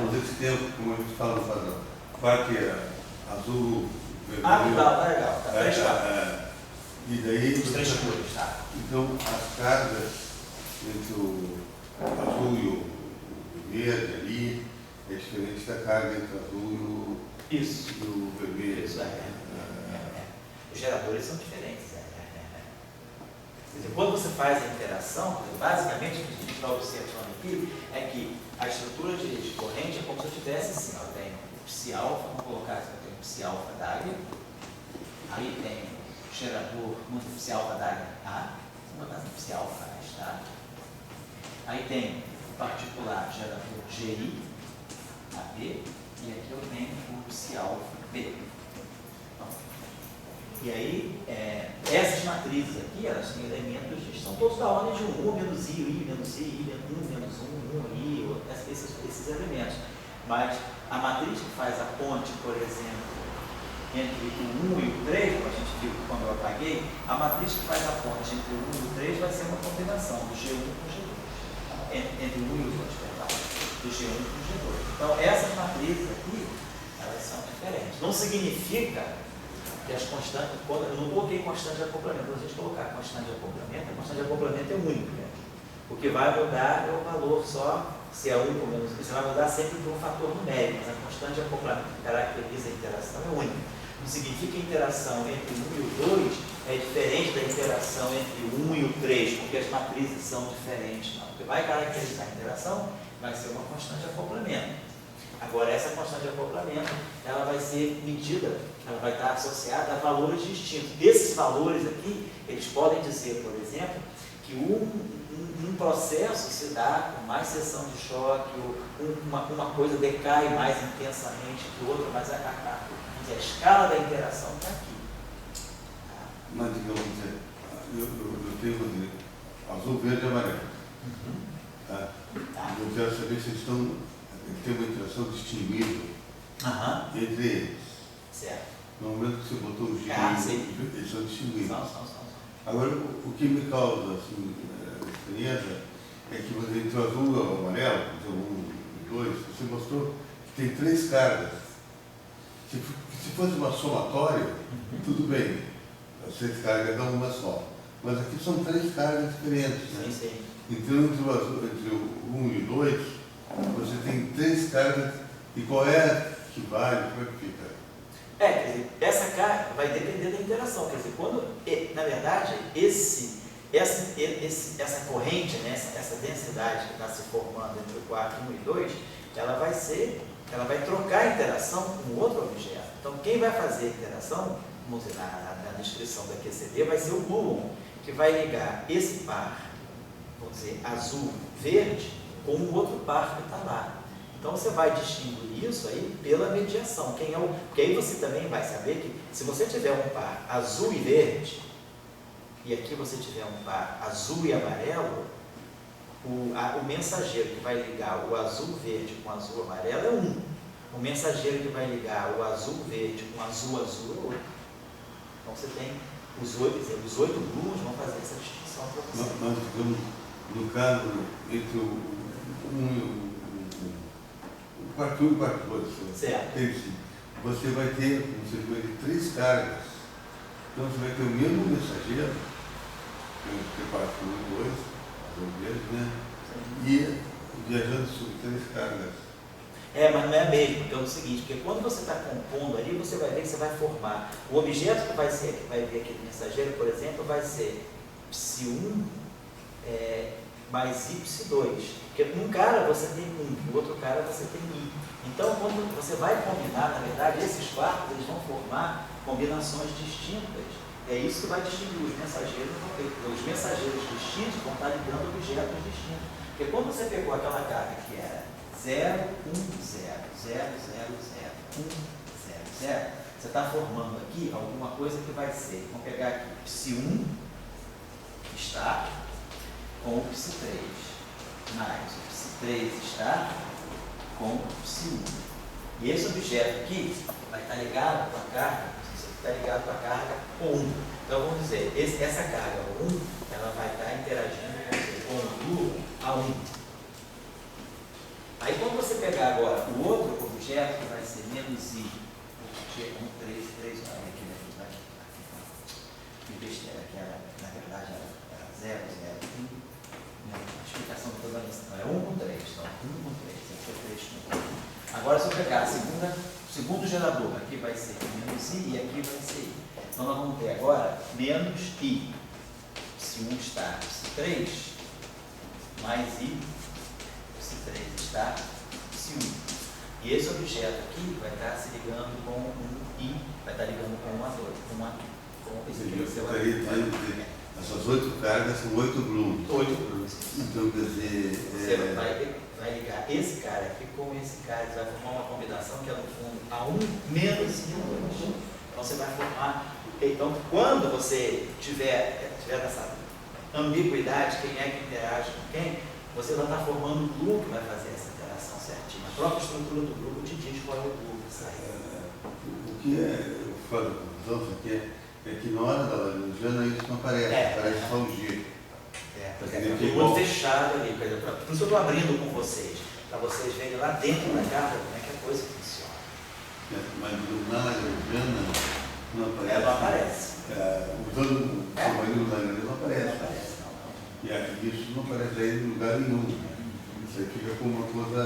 Nos extremos, como a gente fala no padrão, quark azul, vermelho. Tá legal. Tá 3 cargas. E daí. Os 3 cores, tá? Então, as cargas entre o azul e o verde ali é diferente da carga entre o azul e o vermelho. Isso, Os geradores são diferentes. Quer dizer, quando você faz a interação, basicamente o que a gente está observando aqui é que a estrutura de corrente é como se eu tivesse assim, ó, tem psi-alfa, vamos colocar assim, eu tenho psi-alfa d'H, aí tem gerador no psi-alfa d'H A, vamos botar assim, psi-alfa A está, aí tem particular gerador GI, AB, e aqui eu tenho o psi-alfa B. E aí, essas matrizes aqui, elas têm elementos, são todos da ordem de 1, menos I, menos I, menos 1, I, esses elementos. Mas a matriz que faz a ponte, por exemplo, entre o 1 e o 3, como a gente viu quando eu apaguei, a matriz que faz a ponte entre o 1 e o 3 vai ser uma combinação do G1 com o G2. Entre o 1 e o 2, perdão, do G1 com o G2. Então, essas matrizes aqui, elas são diferentes. Não significa que as constantes, eu não coloquei constante de acoplamento. Quando a gente colocar constante de acoplamento, a constante de acoplamento é única. Né? O que vai mudar é o valor só, se é 1 ou menos 1. Você vai mudar sempre por um fator numérico, mas a constante de acoplamento que caracteriza a interação é única. Não significa que a interação entre o 1 e o 2 é diferente da interação entre o 1 e o 3, porque as matrizes são diferentes. Não. O que vai caracterizar a interação vai ser uma constante de acoplamento. Agora, essa constante de acoplamento, ela vai ser medida, ela vai estar associada a valores distintos. Desses valores aqui, eles podem dizer, por exemplo, que um processo se dá com mais seção de choque, uma coisa decai mais intensamente que outra, mas a escala da interação está aqui. Mas, digamos, eu tenho azul, verde e amarelo. Tá? Eu quero saber se eles tem uma interação distinguível entre eles. Certo. No momento que você botou o G, eles são distinguíveis. São. Agora, o que me causa assim, estranheza é que você entre o azul e o amarelo, então 1 e 2, você mostrou que tem 3 cargas. Se fosse uma somatória, tudo bem, as 3 cargas dão uma só. Mas aqui são 3 cargas diferentes. Né? Sim. Então, entre o 1 e o 2, você tem 3 cargas, e qual é que vale, como é que fica? Quer dizer, essa carga vai depender da interação, quer dizer, quando, na verdade, essa corrente, né, essa densidade que está se formando entre o quarto 1 e 2, ela vai trocar a interação com outro objeto. Então, quem vai fazer a interação, vamos dizer, na descrição da QCD, vai ser o gluon, que vai ligar esse par, vamos dizer, azul-verde, com um outro par que está lá. Então você vai distinguir isso aí pela mediação. Porque aí você também vai saber que se você tiver um par azul e verde, e aqui você tiver um par azul e amarelo, o mensageiro que vai ligar o azul-verde com o azul-amarelo é um. O mensageiro que vai ligar o azul-verde com o azul-azul é outro. Então você tem os 8 gluons vão fazer essa distinção para você. Nós ficamos, no caso, entre o quarto 1 e o quarto 2. Certo. Você vai ter, como você viu, 3 cargas. Então você vai ter o mesmo mensageiro, que é quarto 1 e 2, azul verde, né? E viajando sobre 3 cargas. Mas não é mesmo, então é o seguinte, porque quando você está compondo ali, você vai ver que você vai formar. O objeto que vai vir aquele mensageiro, por exemplo, vai ser psi1 mais y2. Porque num cara você tem 1, no outro cara você tem i. Então, quando você vai combinar, na verdade, esses quartos eles vão formar combinações distintas. É isso que vai distinguir os mensageiros. Os mensageiros distintos vão estar ligando objetos distintos. Porque quando você pegou aquela carga que era 0, 1, 0, 0, 0, 0, 1, 0, 0, você está formando aqui alguma coisa que vai ser, vamos pegar aqui, psi1 está com o psi3, mais o psi3 está com o psi1. E esse objeto aqui vai estar ligado com a carga, está ligado com a carga 1. Então vamos dizer, essa carga 1, ela vai estar interagindo com o gluon a 1. Aí quando você pegar agora o outro objeto, que vai ser menos i, G1, 3, 3, olha aqui, né? Que besteira, que era, na verdade era 0, 0, 1. A explicação que eu estou dando não é 1 com 3, então 1 com 3, aqui é 3 com 3. Agora se eu pegar o segundo gerador, aqui vai ser menos i e aqui vai ser i. Então nós vamos ter agora menos i. Se psi1 está psi3, mais I, psi3 está psi1. E esse objeto aqui vai estar se ligando com um I, vai estar ligando com esse aqui vai ser o dizer, essas 8 cargas são 8 grooves. 8 grooves. Então, quer dizer... Você vai ligar esse cara aqui com esse cara, você vai formar uma combinação que é, no fundo, A1 menos I2. Então, você vai formar... Então, quando você tiver essa ambiguidade, quem é que interage com quem, você vai estar formando um grupo que vai fazer essa interação certinha. A própria estrutura do grupo te diz qual é o grupo que sai. O que é fora da confusão aqui é que na hora da lagrangiana isso não aparece, aparece só o G. Porque é tudo fechado ali. Por isso eu estou abrindo com vocês, para vocês verem lá dentro da carga como é que a coisa funciona. Mas na lagrangiana não aparece. Não aparece. Usando o submarino da lagrangiana não aparece. Não aparece, não. E isso não aparece aí em lugar nenhum. Isso aí fica como uma coisa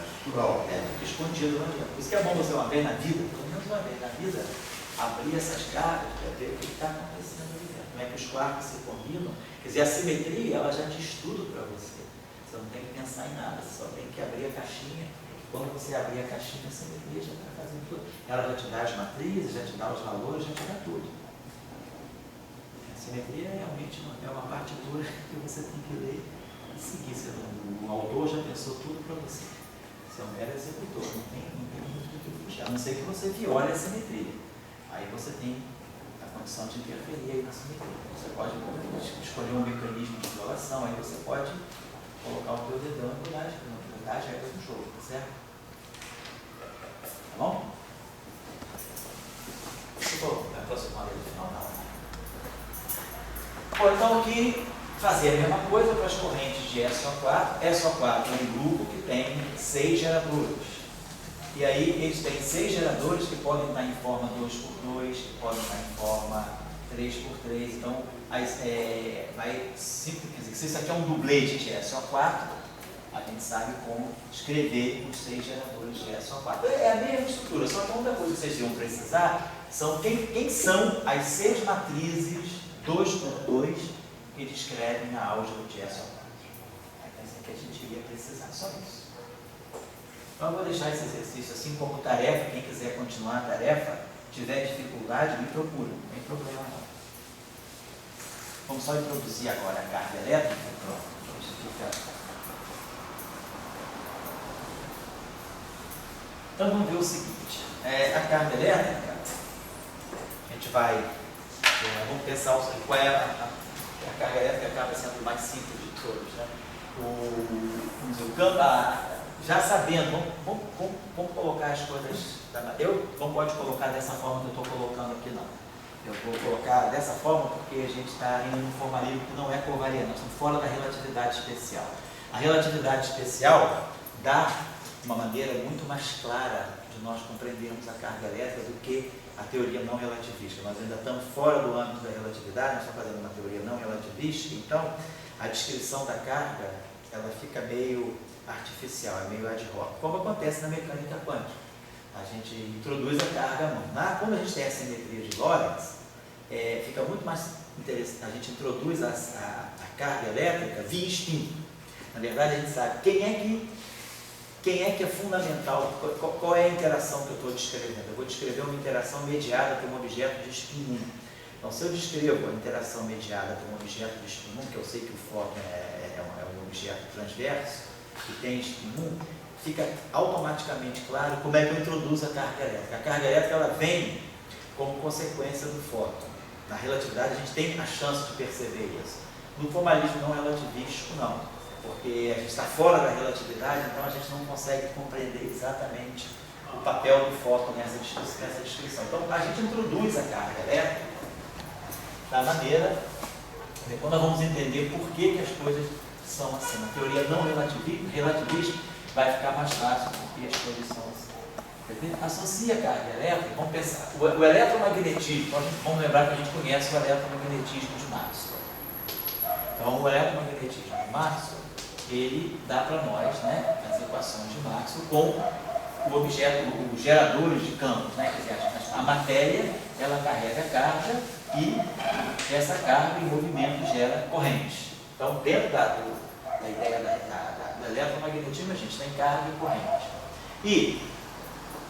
estrutural. Fica escondido lá dentro. Por isso que é bom você uma vez na vida, pelo menos uma vez na vida, abrir essas cargas para ver o que está acontecendo ali dentro. Como é que os quartos se combinam. Quer dizer, a simetria, ela já diz tudo para você. Você não tem que pensar em nada, você só tem que abrir a caixinha. Quando você abrir a caixinha, a simetria já está fazendo tudo. Ela já te dá as matrizes, já te dá os valores, já te dá tudo. A simetria realmente é uma partitura que você tem que ler e seguir. O autor já pensou tudo para você. Você é um mero executor, não tem muito do que fugir. A não ser que você viole a simetria. Aí você tem a condição de interferir aí na simetria. Você pode escolher um mecanismo de violação, aí você pode colocar o teu dedão e mudar as regras do jogo, tá certo? Tá bom? Estou me aproximando do final, não. Bom, então aqui fazer a mesma coisa para as correntes de SO4. SO4 é um grupo que tem 6 geradores. E aí eles têm 6 geradores que podem estar em forma 2x2, que podem estar em forma 3x3. Então, vai simples. Quer dizer, se isso aqui é um dublete de SO4, a gente sabe como escrever os 6 geradores de SO4. É a mesma estrutura, só que a única coisa que vocês iam precisar são quem são as 6 matrizes 2x2 que descrevem a álgebra de SO4. É isso que a gente ia precisar, só isso. Então eu vou deixar esse exercício assim como tarefa. Quem quiser continuar a tarefa, tiver dificuldade, me procura, não tem problema não. Vamos só introduzir agora a carga elétrica. Pronto, isso fica... Então vamos ver o seguinte, a carga elétrica, a gente vai, vamos pensar qual é a carga elétrica, acaba sendo o mais simples de todos, né? Vamos dizer, o campo, já sabendo, vamos colocar as coisas, não pode colocar dessa forma que eu estou colocando aqui não. Eu vou colocar dessa forma porque a gente está indo num formalismo que não é covariante, nós estamos fora da relatividade especial. A relatividade especial dá uma maneira muito mais clara de nós compreendermos a carga elétrica do que a teoria não relativista. Nós ainda estamos fora do âmbito da relatividade, nós estamos fazendo uma teoria não relativista, então a descrição da carga ela fica meio artificial, é meio ad hoc, como acontece na mecânica quântica. A gente introduz a carga à mão. Quando a gente tem a simetria de Lorentz, fica muito mais interessante, a gente introduz a carga elétrica via spin. Na verdade, a gente sabe quem é que é fundamental, qual é a interação que eu estou descrevendo. Eu vou descrever uma interação mediada por um objeto de spin 1. Então, se eu descrevo a interação mediada por um objeto de spin 1, que eu sei que o fóton é um objeto transverso, que tem spin 1, fica automaticamente claro como é que eu introduzo a carga elétrica. A carga elétrica ela vem como consequência do fóton. Na relatividade, a gente tem a chance de perceber isso. No formalismo não relativístico, não. Porque a gente está fora da relatividade, então a gente não consegue compreender exatamente o papel do fóton nessa descrição. Então, a gente introduz a carga elétrica da maneira, quando nós vamos entender por que as coisas são assim. Na teoria não relativista, vai ficar mais fácil porque as coisas são assim. Associa a carga elétrica, vamos pensar, o eletromagnetismo, vamos lembrar que a gente conhece o eletromagnetismo de Maxwell. Então, o eletromagnetismo de Maxwell, ele dá para nós, né, as equações de Maxwell com o objeto, os geradores de campos, né, quer dizer, a matéria, ela carrega carga E essa carga em movimento gera corrente. Então, dentro da ideia do eletromagnetismo, a gente tem carga e corrente. E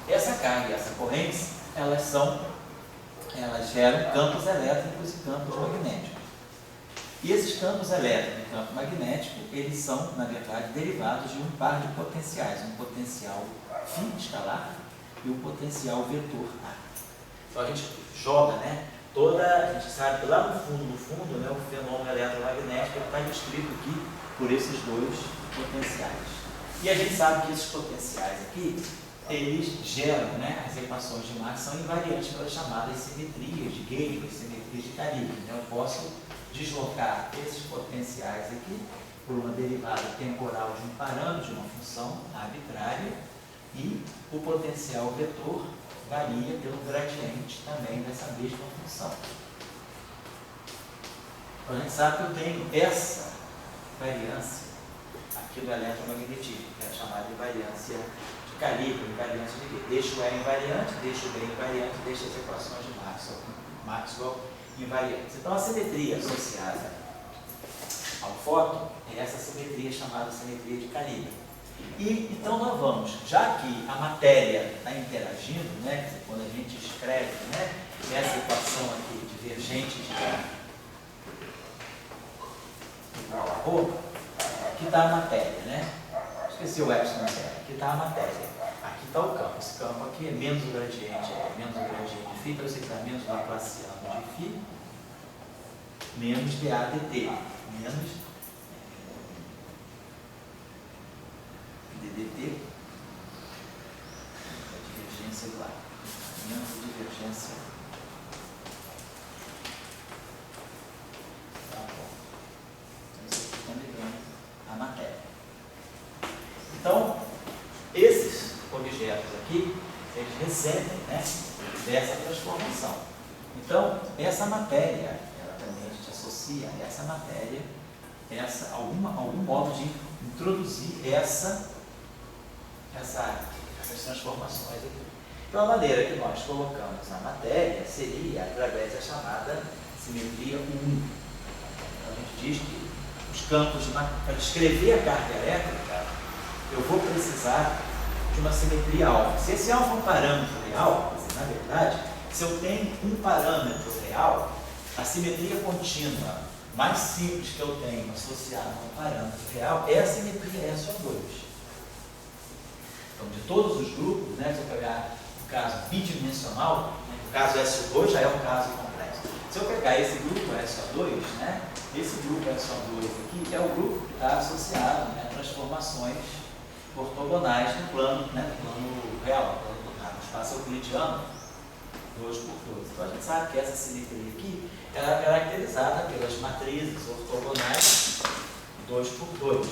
essa carga e essa corrente, elas geram campos elétricos e campos magnéticos. E esses campos elétricos e campo magnético, eles são, na verdade, derivados de um par de potenciais, um potencial φ escalar e um potencial vetor A. Então a gente joga, né? A gente sabe que lá no fundo, né, o fenômeno eletromagnético está descrito aqui por esses dois potenciais. E a gente sabe que esses potenciais aqui, eles geram, né, as equações de Marx são invariantes pelas chamadas simetrias de Gauss, simetrias de Calibre. Então eu posso deslocar esses potenciais aqui por uma derivada temporal de um parâmetro, de uma função arbitrária, e o potencial vetor varia pelo gradiente também dessa mesma função. Então a gente sabe que eu tenho essa variância aqui do eletromagnetismo, que é chamada de variância de Calibre, invariância de Gauss. Deixo o E invariante, deixo o B invariante, deixo as equações de Maxwell invariantes. Então a simetria associada ao fóton é essa simetria chamada simetria de Calibre. E então nós vamos, já que a matéria está interagindo, né, quando a gente escreve, né, essa equação aqui divergente de igual a ρ, aqui está a matéria, né? Esqueci o epsilon zero, aqui está a matéria, aqui está o campo. Esse campo aqui é menos o gradiente de φ, então isso aqui está menos laplaciano de φ, menos dAdt, menos ddt, a divergência do ar, menos divergência. Tá bom. Então isso aqui está me dando a matéria. Então, esses objetos aqui, eles recebem, né, dessa transformação. Então, essa matéria, ela também a gente associa a essa matéria, algum modo de introduzir essas transformações aqui. Então, a maneira que nós colocamos a matéria seria através da chamada simetria 1. Então, a gente diz que os campos, para descrever a carga elétrica, eu vou precisar de uma simetria alfa. Se esse alfa é um parâmetro real, na verdade, se eu tenho um parâmetro real, a simetria contínua mais simples que eu tenho associada a um parâmetro real é a simetria SO2. Então, de todos os grupos, né, se eu pegar o caso bidimensional, né, o caso SO2 já é um caso complexo. Se eu pegar esse grupo SO2, né, esse grupo SO2 aqui é o grupo que está associado, né, a transformações ortogonais no plano, né, no plano real, no espaço euclidiano, 2 por 2. Então a gente sabe que essa simetria aqui ela é caracterizada pelas matrizes ortogonais 2 por 2,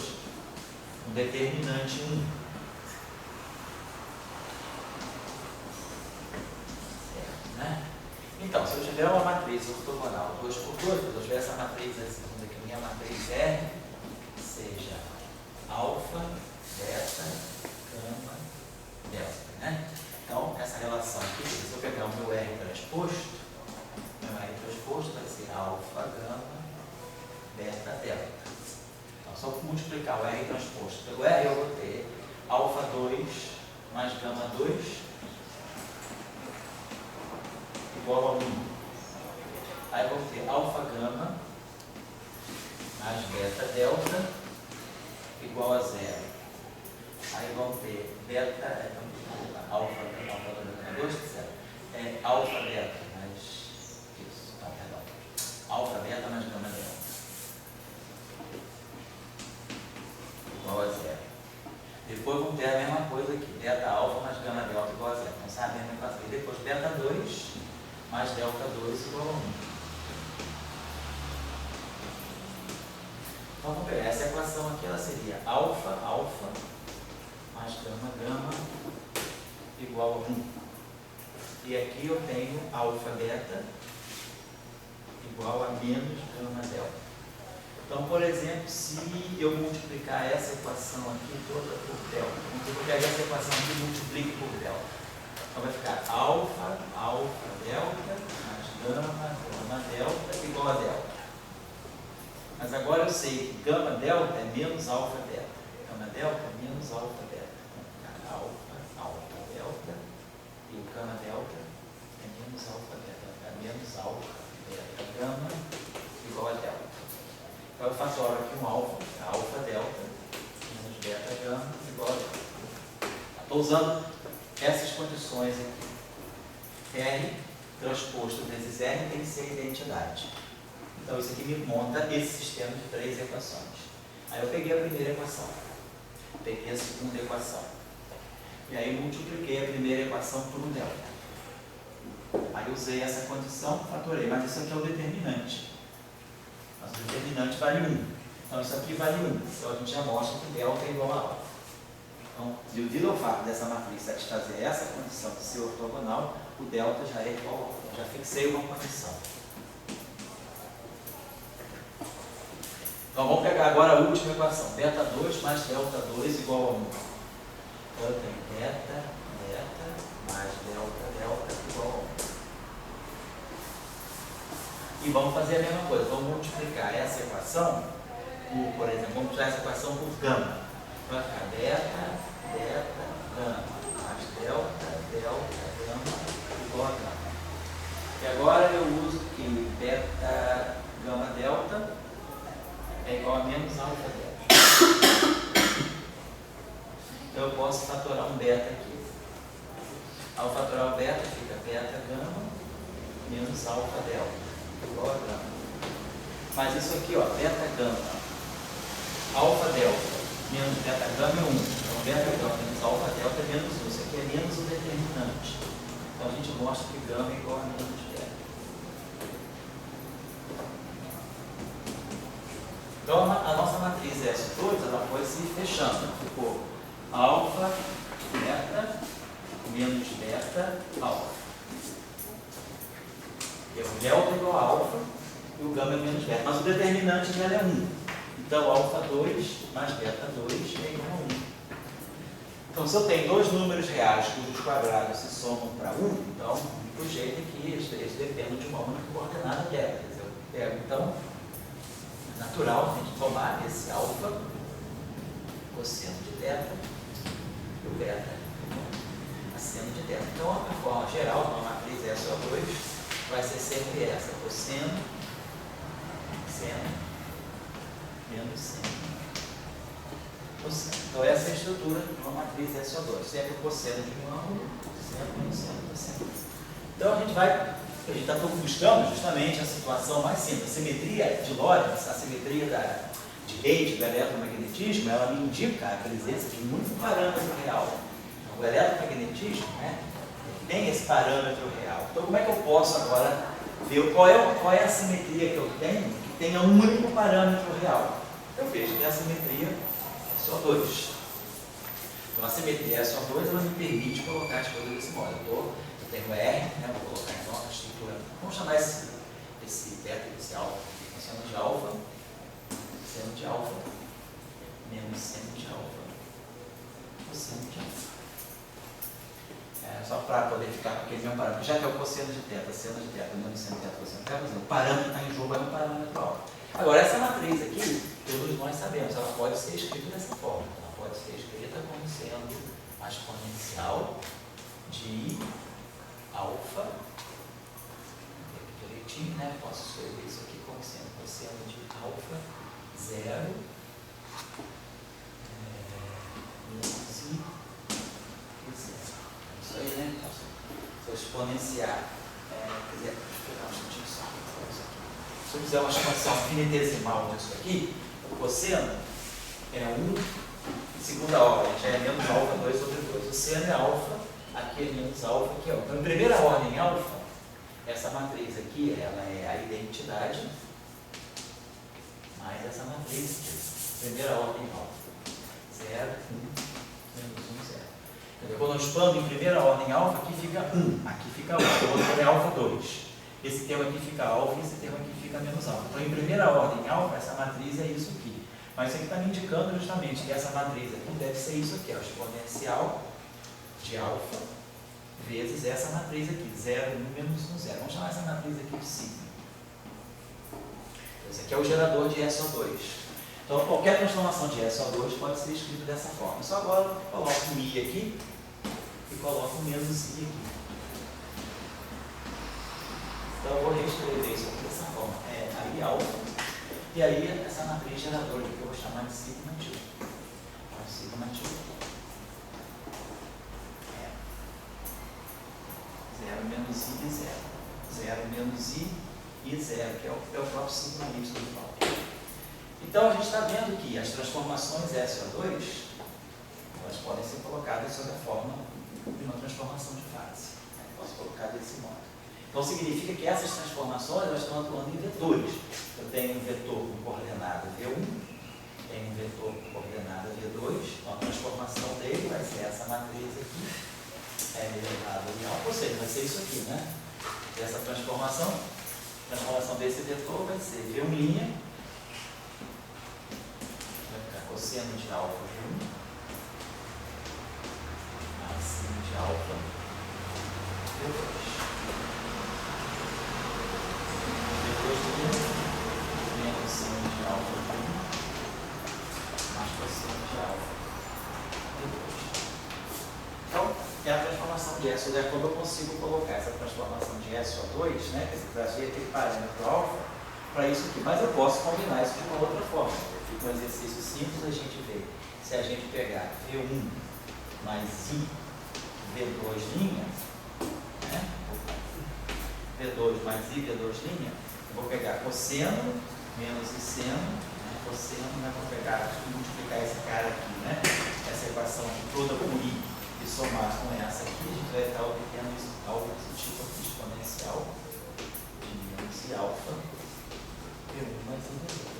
um determinante 1. Certo, né? Então, se eu tiver uma matriz ortogonal 2 por 2, se eu tiver essa matriz, vamos dizer que a minha matriz R seja alfa, beta, gama, delta, né? Então, essa relação aqui, se eu pegar o meu R transposto vai ser alfa, gama, beta, delta. Então, só por multiplicar o R transposto pelo R, eu vou ter alfa 2 mais gama 2 igual a 1. Aí eu vou ter alfa, gama mais beta, delta igual a 0. Aí vão ter beta, alfa, gama 2, alfa, beta mais isso, tá, perdão. Alfa, beta mais gama, delta igual a 0. Depois vão ter a mesma coisa aqui, beta, alfa mais gama, delta igual a 0. Então, sabe a mesma equação. E depois beta 2 mais delta 2 igual a 1. Então, vamos pegar essa equação aqui, ela seria alfa, alfa mais gama, gama igual a 1. E aqui eu tenho alfa, beta igual a menos gama, delta. Então, por exemplo, se eu multiplicar essa equação aqui toda por delta, eu vou pegar essa equação aqui e multiplico por delta. Então vai ficar alfa, alfa, delta mais gama delta igual a delta. Mas agora eu sei que gama delta é menos alfa delta. Gama delta é menos alfa delta. Então, alfa delta, e o gama delta é menos alfa delta. É menos alfa delta. Gama igual a delta. Então eu faço agora aqui um alfa delta, menos beta gama igual a delta. Estou usando essas condições aqui. R transposto vezes R tem que ser identidade. Então isso aqui me monta esse sistema de 3 equações. Aí eu peguei a primeira equação, peguei a segunda equação, e aí multipliquei a primeira equação por um delta. Aí usei essa condição, fatorei, mas isso aqui é o determinante. Mas o determinante vale 1. Então isso aqui vale 1. Então a gente já mostra que delta é igual a alfa. Então, devido ao fato dessa matriz satisfazer essa condição de ser ortogonal, o delta já é igual a alfa. Eu já fixei uma condição. Então vamos pegar agora a última equação. Beta 2 mais delta 2 igual a 1. Então eu tenho beta mais delta igual a 1. E vamos fazer a mesma coisa. Vamos multiplicar essa equação por exemplo, vamos multiplicar essa equação por gama. Vai ficar beta, gama, mais delta, gama, igual a gama. E agora eu uso que beta, gama, delta é igual a menos alfa delta. Então eu posso fatorar um beta aqui. Ao fatorar o beta, fica beta, gama, menos alfa delta, igual a gama. Mas isso aqui, ó, beta, gama, alfa delta, menos beta gama é 1. Então, beta gama menos alfa delta é menos 1. Isso aqui é menos o determinante. Então, a gente mostra que gama é igual a menos beta. Então, a nossa matriz S2, ela foi se fechando. Ficou alfa, beta, menos beta, alfa. E o delta é igual a alfa e o gama é menos beta. Mas o determinante dela é 1. Então, alfa 2 mais beta 2 é igual a 1. Então, se eu tenho dois números reais cujos quadrados se somam para 1, então, o jeito é que eles dependem de uma única coordenada dela. Eu pego, então, natural, tem que tomar esse alfa, cosseno de θ, e o beta, asseno de θ. Então, a forma geral de uma matriz SO2 vai ser sempre essa, cosseno, seno, menos seno. Então, essa é a estrutura de uma matriz SO2. Sempre o cosseno de um ângulo, sempre o seno do seno. Então, a gente está buscando justamente a situação mais simples. A simetria de Lorentz, a simetria de Leite do eletromagnetismo, ela me indica a presença de muito parâmetro real. Então, o eletromagnetismo, né, tem esse parâmetro real. Então, como é que eu posso agora ver qual é a simetria que eu tenho que tenha um único parâmetro real? Eu vejo que é a simetria SO2. Então, a simetria SO2 ela me permite colocar as coisas desse modo. Eu tenho R, né, vou colocar então a estrutura. Vamos chamar esse beta, esse alfa, seno de alfa, menos seno de alfa, cosseno de alfa. Só para poder ficar com aquele mesmo parâmetro. Já que é o cosseno de θ, seno de θ, menos seno de θ, cosseno de θ, o parâmetro que está em jogo é um parâmetro alfa. Agora, essa matriz aqui, todos nós sabemos, ela pode ser escrita dessa forma. Ela pode ser escrita como sendo a exponencial de alfa, direitinho, né? Posso escrever isso aqui como sendo cosseno de alfa 0 11 e 0. Isso aí, né? Se eu exponenciar, quer dizer, deixa eu pegar um minutinho só. Se eu fizer uma expansão infinitesimal disso aqui, o cosseno é 1 segunda ordem, já é menos alfa 2 sobre 2. O seno é alfa, aqui é menos alfa, aqui é 1. Então, em primeira ordem alfa, essa matriz aqui, ela é a identidade mais essa matriz aqui. Primeira ordem alfa. 0, 1, menos 1, 0. Entendeu? Quando eu expando em primeira ordem alfa, aqui fica 1, aqui fica 1. O outro é alfa 2. Esse termo aqui fica alfa e esse termo aqui fica menos alfa. Então, em primeira ordem alfa, essa matriz é isso aqui. Mas isso aqui está me indicando justamente que essa matriz aqui deve ser isso aqui, ó, exponencial de alfa vezes essa matriz aqui, 0, 1, menos 1, 0. Vamos chamar essa matriz aqui de sigma. Esse aqui é o gerador de SO2. Então, qualquer transformação de SO2 pode ser escrita dessa forma. Só agora eu coloco um I aqui e coloco um menos I aqui. Então, eu vou reescrever isso aqui dessa forma. Aí alfa. E aí, essa matriz geradora aqui que eu vou chamar de sigma 2. Então, sigma 2. 0 menos I e 0. 0 menos I e 0, que é o próprio sigma Y do Paulo. Então, a gente está vendo que as transformações SO2, elas podem ser colocadas sob a forma de uma transformação de fase. Posso colocar desse modo. Então, significa que essas transformações elas estão atuando em vetores. Eu tenho um vetor com coordenada V1, tenho um vetor com coordenada V2, então a transformação dele vai ser essa matriz aqui, elevado em alfa, ou seja, vai ser isso aqui, né? Essa transformação, a transformação desse vetor vai ser V1', vai ficar cosseno de alfa V1, mais sino de alfa V2. Menos sino de alfa V1 mais cosseno de alfa V2. Então, é a transformação de SO2. É como eu consigo colocar essa transformação de SO2, né, que trazer aquele parâmetro alfa para isso aqui. Mas eu posso combinar isso de uma outra forma. Fica um exercício simples, a gente vê. Se a gente pegar V1 mais I, V2', né, V2 mais I, V2', eu vou pegar cosseno menos I seno, né, cosseno, né, vou pegar, multiplicar esse cara aqui, né, essa equação toda por I, e somar com essa aqui, a gente vai estar obtendo algo desse tipo aqui, exponencial de menos I alfa, V1 mais I, V2.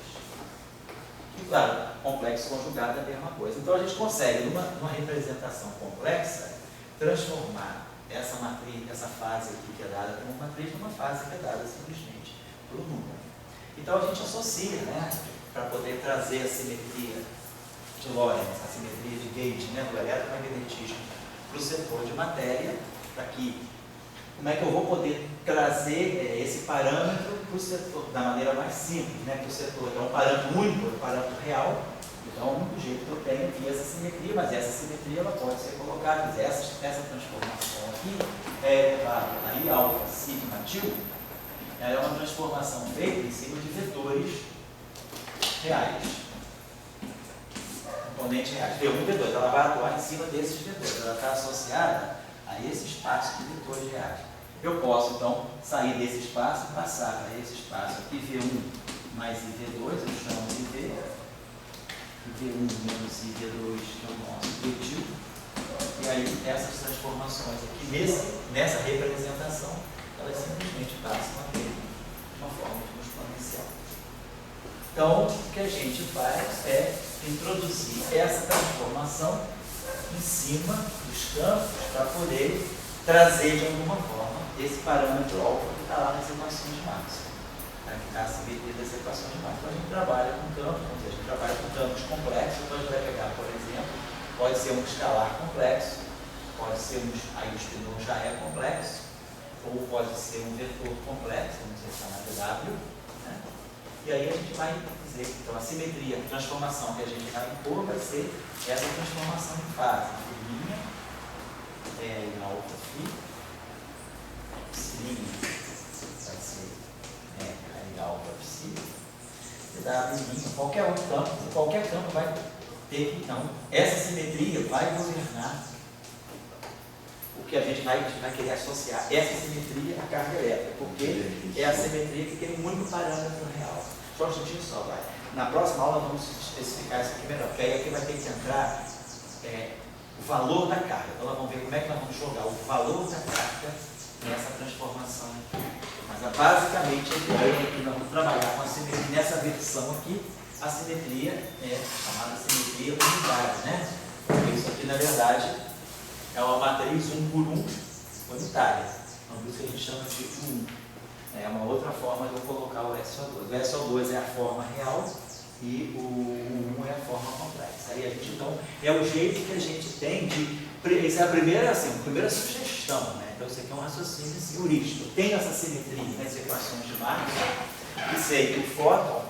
E claro, complexo conjugado é a mesma coisa. Então a gente consegue, numa representação complexa, transformar essa matriz, essa fase aqui que é dada como matriz, numa fase que é dada simplesmente por um número. Então a gente associa, né, para poder trazer a simetria de Lorentz, a simetria de Gauge, né, do eletromagnetismo para o setor de matéria, para que, como é que eu vou poder trazer esse parâmetro para o setor, da maneira mais simples, né, para o setor. Então, é um parâmetro único, é um parâmetro real, então é o único jeito que eu tenho aqui essa simetria, mas essa simetria ela pode ser colocada, essa transformação aqui é elevada a I alfa sigma til, ela é uma transformação feita em cima de vetores reais. Componentes reais. V1 e V2, ela vai atuar em cima desses vetores, ela está associada a esse espaço de vetores reais. Eu posso, então, sair desse espaço e passar para esse espaço aqui, V1 mais IV2, eu chamo de V, e V1 menos IV2, que é o nosso V-til. E aí, essas transformações aqui, nessa representação, elas simplesmente passam a ter uma forma de uma exponencial. Então, o que a gente faz é introduzir essa transformação em cima dos campos para poder trazer de alguma forma esse parâmetro alfa que está lá nas equações de Maxwell, para ficar a simetria das equações de Maxwell. Então, a gente trabalha com campos, vamos dizer, a gente trabalha com campos complexos. Então, a gente vai pegar, por exemplo, pode ser um escalar complexo, pode ser aí o espinor já é complexo, ou pode ser um vetor complexo, vamos dizer, chamado W, né? E aí a gente vai dizer que então, a simetria, a transformação que a gente vai impor vai ser essa transformação em fase, linha, em alfa φ, psi vai ser em alfa psi, e W linha, qualquer campo vai ter que, então, essa simetria vai governar o que a gente vai querer associar essa simetria à carga elétrica, porque é a simetria que tem um único parâmetro real. Só um instantinho só, vai. Na próxima aula vamos especificar isso aqui melhor, porque aí aqui vai ter que entrar o valor da carga. Então nós vamos ver como é que nós vamos jogar o valor da carga nessa transformação aqui. Mas basicamente a ideia é que nós vamos trabalhar com a simetria, nessa versão aqui, a simetria é chamada simetria unitária, né? Porque isso aqui na verdade é uma matriz 1 por 1 unitária. Então, por isso que a gente chama de 1. É uma outra forma de eu colocar o SO2. O SO2 é a forma real e o 1 é a forma complexa. Aí a gente, então, é o jeito que a gente tem de... Essa é a primeira sugestão estão, né? Então, isso aqui é um raciocínio assim, heurístico. Eu tenho essa simetria nas equações de Marx e sei que o fóton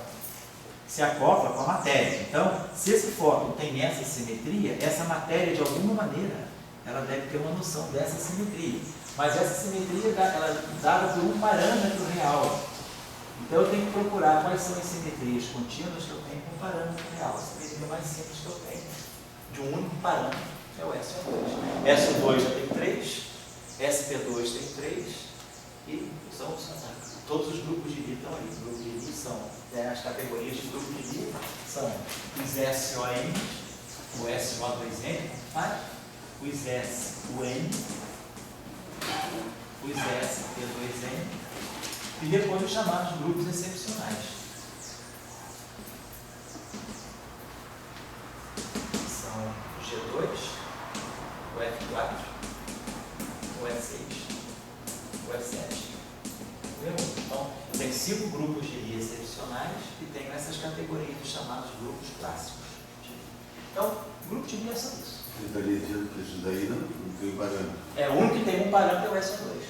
se acopla com a matéria. Então, se esse fóton tem essa simetria, essa matéria, de alguma maneira, ela deve ter uma noção dessa simetria. Mas essa simetria ela é dada por um parâmetro real. Então, eu tenho que procurar quais são as simetrias contínuas que eu tenho com um parâmetro real. A simetria mais simples que eu tenho, de um único parâmetro, é o SO2. SO2 já tem 3, SP2 tem 3, e são todos os grupos de Lie estão ali. Os grupos de Lie são, as categorias de grupo de Lie são os SON, o SO2N, os SUN, os SP2N, e depois os chamados grupos excepcionais. São o G2, o F4, o F6, o F7, o E1. Então, eu tenho 5 grupos de Lie excepcionais e tenho essas categorias dos chamados grupos clássicos. Então, grupo de Lie é só isso. Você estaria dizendo que isso daí não tem parâmetro? É, o único que tem um parâmetro é o SO2.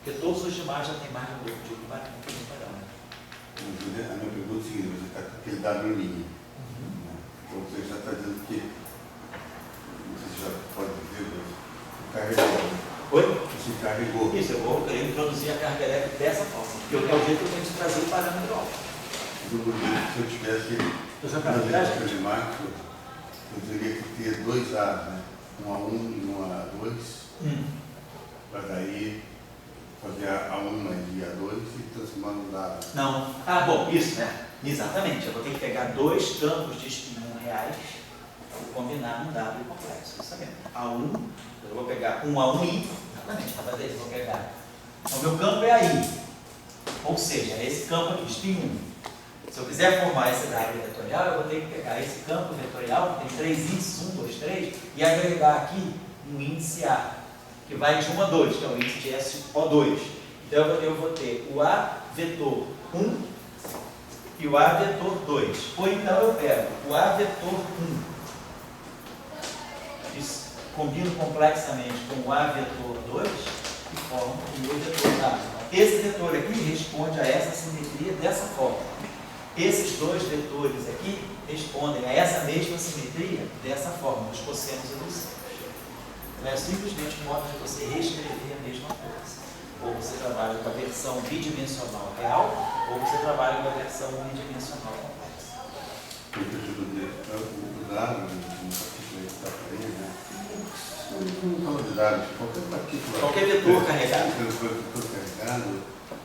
Porque todos os demais já tem mais de um grupo de um parâmetro. A minha pergunta é a seguinte: você está com aquele W linha. Então você já está dizendo que, não sei se já pode dizer, mas carregou. Oi? Você carregou. Isso, eu vou querer introduzir a carga elétrica dessa forma, porque é o jeito que eu tenho que trazer o parâmetro alto. Se eu tivesse fazer de Marx, eu teria que ter 2 A's, né? Um A1 e um A2, para daí fazer A1 mais A2 e transformar no W. Não. Ah, bom, isso, né? Exatamente. Eu vou ter que pegar 2 campos de spin 1 reais e combinar num W complexo. Isso mesmo. A1, eu vou pegar um A1I, exatamente, para fazer isso, eu vou pegar. Então, o meu campo é AI. Ou seja, é esse campo aqui, spin 1. Se eu quiser formar esse W vetorial, eu vou ter que pegar esse campo vetorial, que tem 3 índices, 1, 2, 3, e agregar aqui um índice A, que vai de 1 a 2, que é o índice de SO2. Então eu vou ter o A vetor 1 e o A vetor 2. Ou então eu pego o A vetor 1, isso, combino complexamente com o A vetor 2 e formo o meu vetor A. Esse vetor aqui responde a essa simetria dessa forma. Esses 2 vetores aqui respondem a essa mesma simetria dessa forma, dos cossenos e dos senos. É simplesmente um modo de você reescrever a mesma coisa. Ou você trabalha com a versão bidimensional real, ou você trabalha com a versão unidimensional complexa. Porque o dado, uma partícula que está por aí, né? Não fala de dados, qualquer partícula. Qualquer vetor carregado. Qualquer vetor carregado,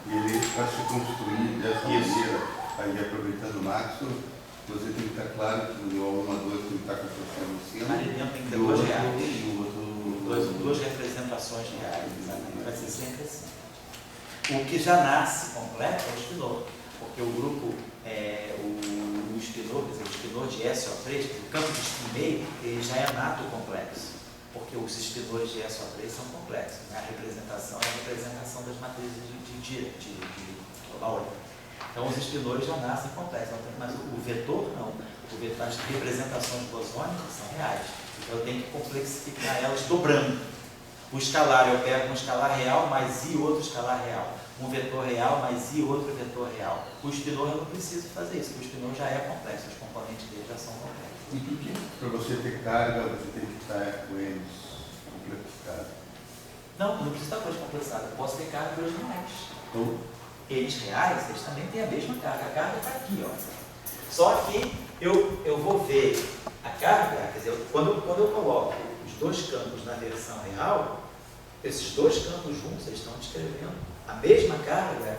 e ele vai se construir dessa maneira. Aí, aproveitando o Maxwell, você tem que estar claro que o A1 A2 tem que estar com a função em cima. Ali dentro tem que ter E o 2 outro, reais. e o outro, Duas representações reais, exatamente. Vai ser sempre assim. O que já nasce completo é o espinor, porque o grupo, o espinor, quer dizer, o espinor de SO3, o campo de spin meio, ele já é nato complexo, porque os espinores de SO3 são complexos. Né? A representação é a representação das matrizes de Lowry. Então, os espinores já nascem complexos, mas o vetor não. As representações bosônicas são reais. Então, eu tenho que complexificar elas dobrando. O escalar, eu pego um escalar real mais I outro escalar real. Um vetor real mais I outro vetor real. O espinor eu não preciso fazer isso, porque o espinor já é complexo, os componentes dele já são complexos. E por que? Para você ter carga, você tem que estar com eles complexificados. Não precisa estar com eles complexados. Eu posso ter carga originais. Então, Eles reais, eles também têm a mesma carga. A carga está aqui, ó. Só que eu vou ver a carga, quer dizer, quando eu coloco os 2 campos na versão real, esses 2 campos juntos, eles estão descrevendo a mesma carga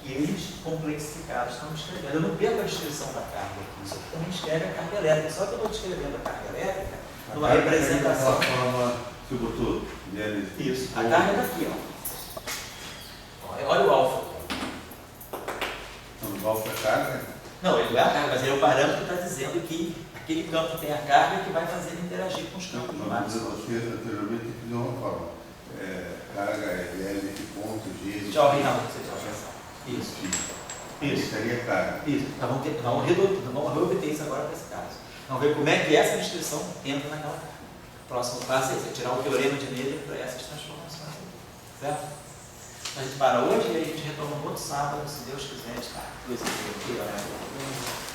que eles complexificados estão descrevendo. Eu não perco a descrição da carga aqui, isso aqui também escreve a carga elétrica, só que eu estou descrevendo a carga elétrica numa representação. Você botou neles. Isso, a carga está aqui, ó. Olha o alfa. O alfa é carga? Não, ele não é a carga, mas ele é o parâmetro que está dizendo que aquele campo tem a carga que vai fazer ele interagir com os campos. Mas você anteriormente fez uma forma. Carga L, ponto, G. Tchau, Reinaldo, você tchau, atenção. Isso. Isso seria carga. Isso. Vamos reobter isso agora para esse caso. Vamos ver como é que essa descrição entra naquela carga. Próximo passo é esse, é tirar o teorema de Miller para essas transformações. Certo? Então a gente para hoje e aí a gente retoma no outro sábado, se Deus quiser, a gente está 2 aqui, ó.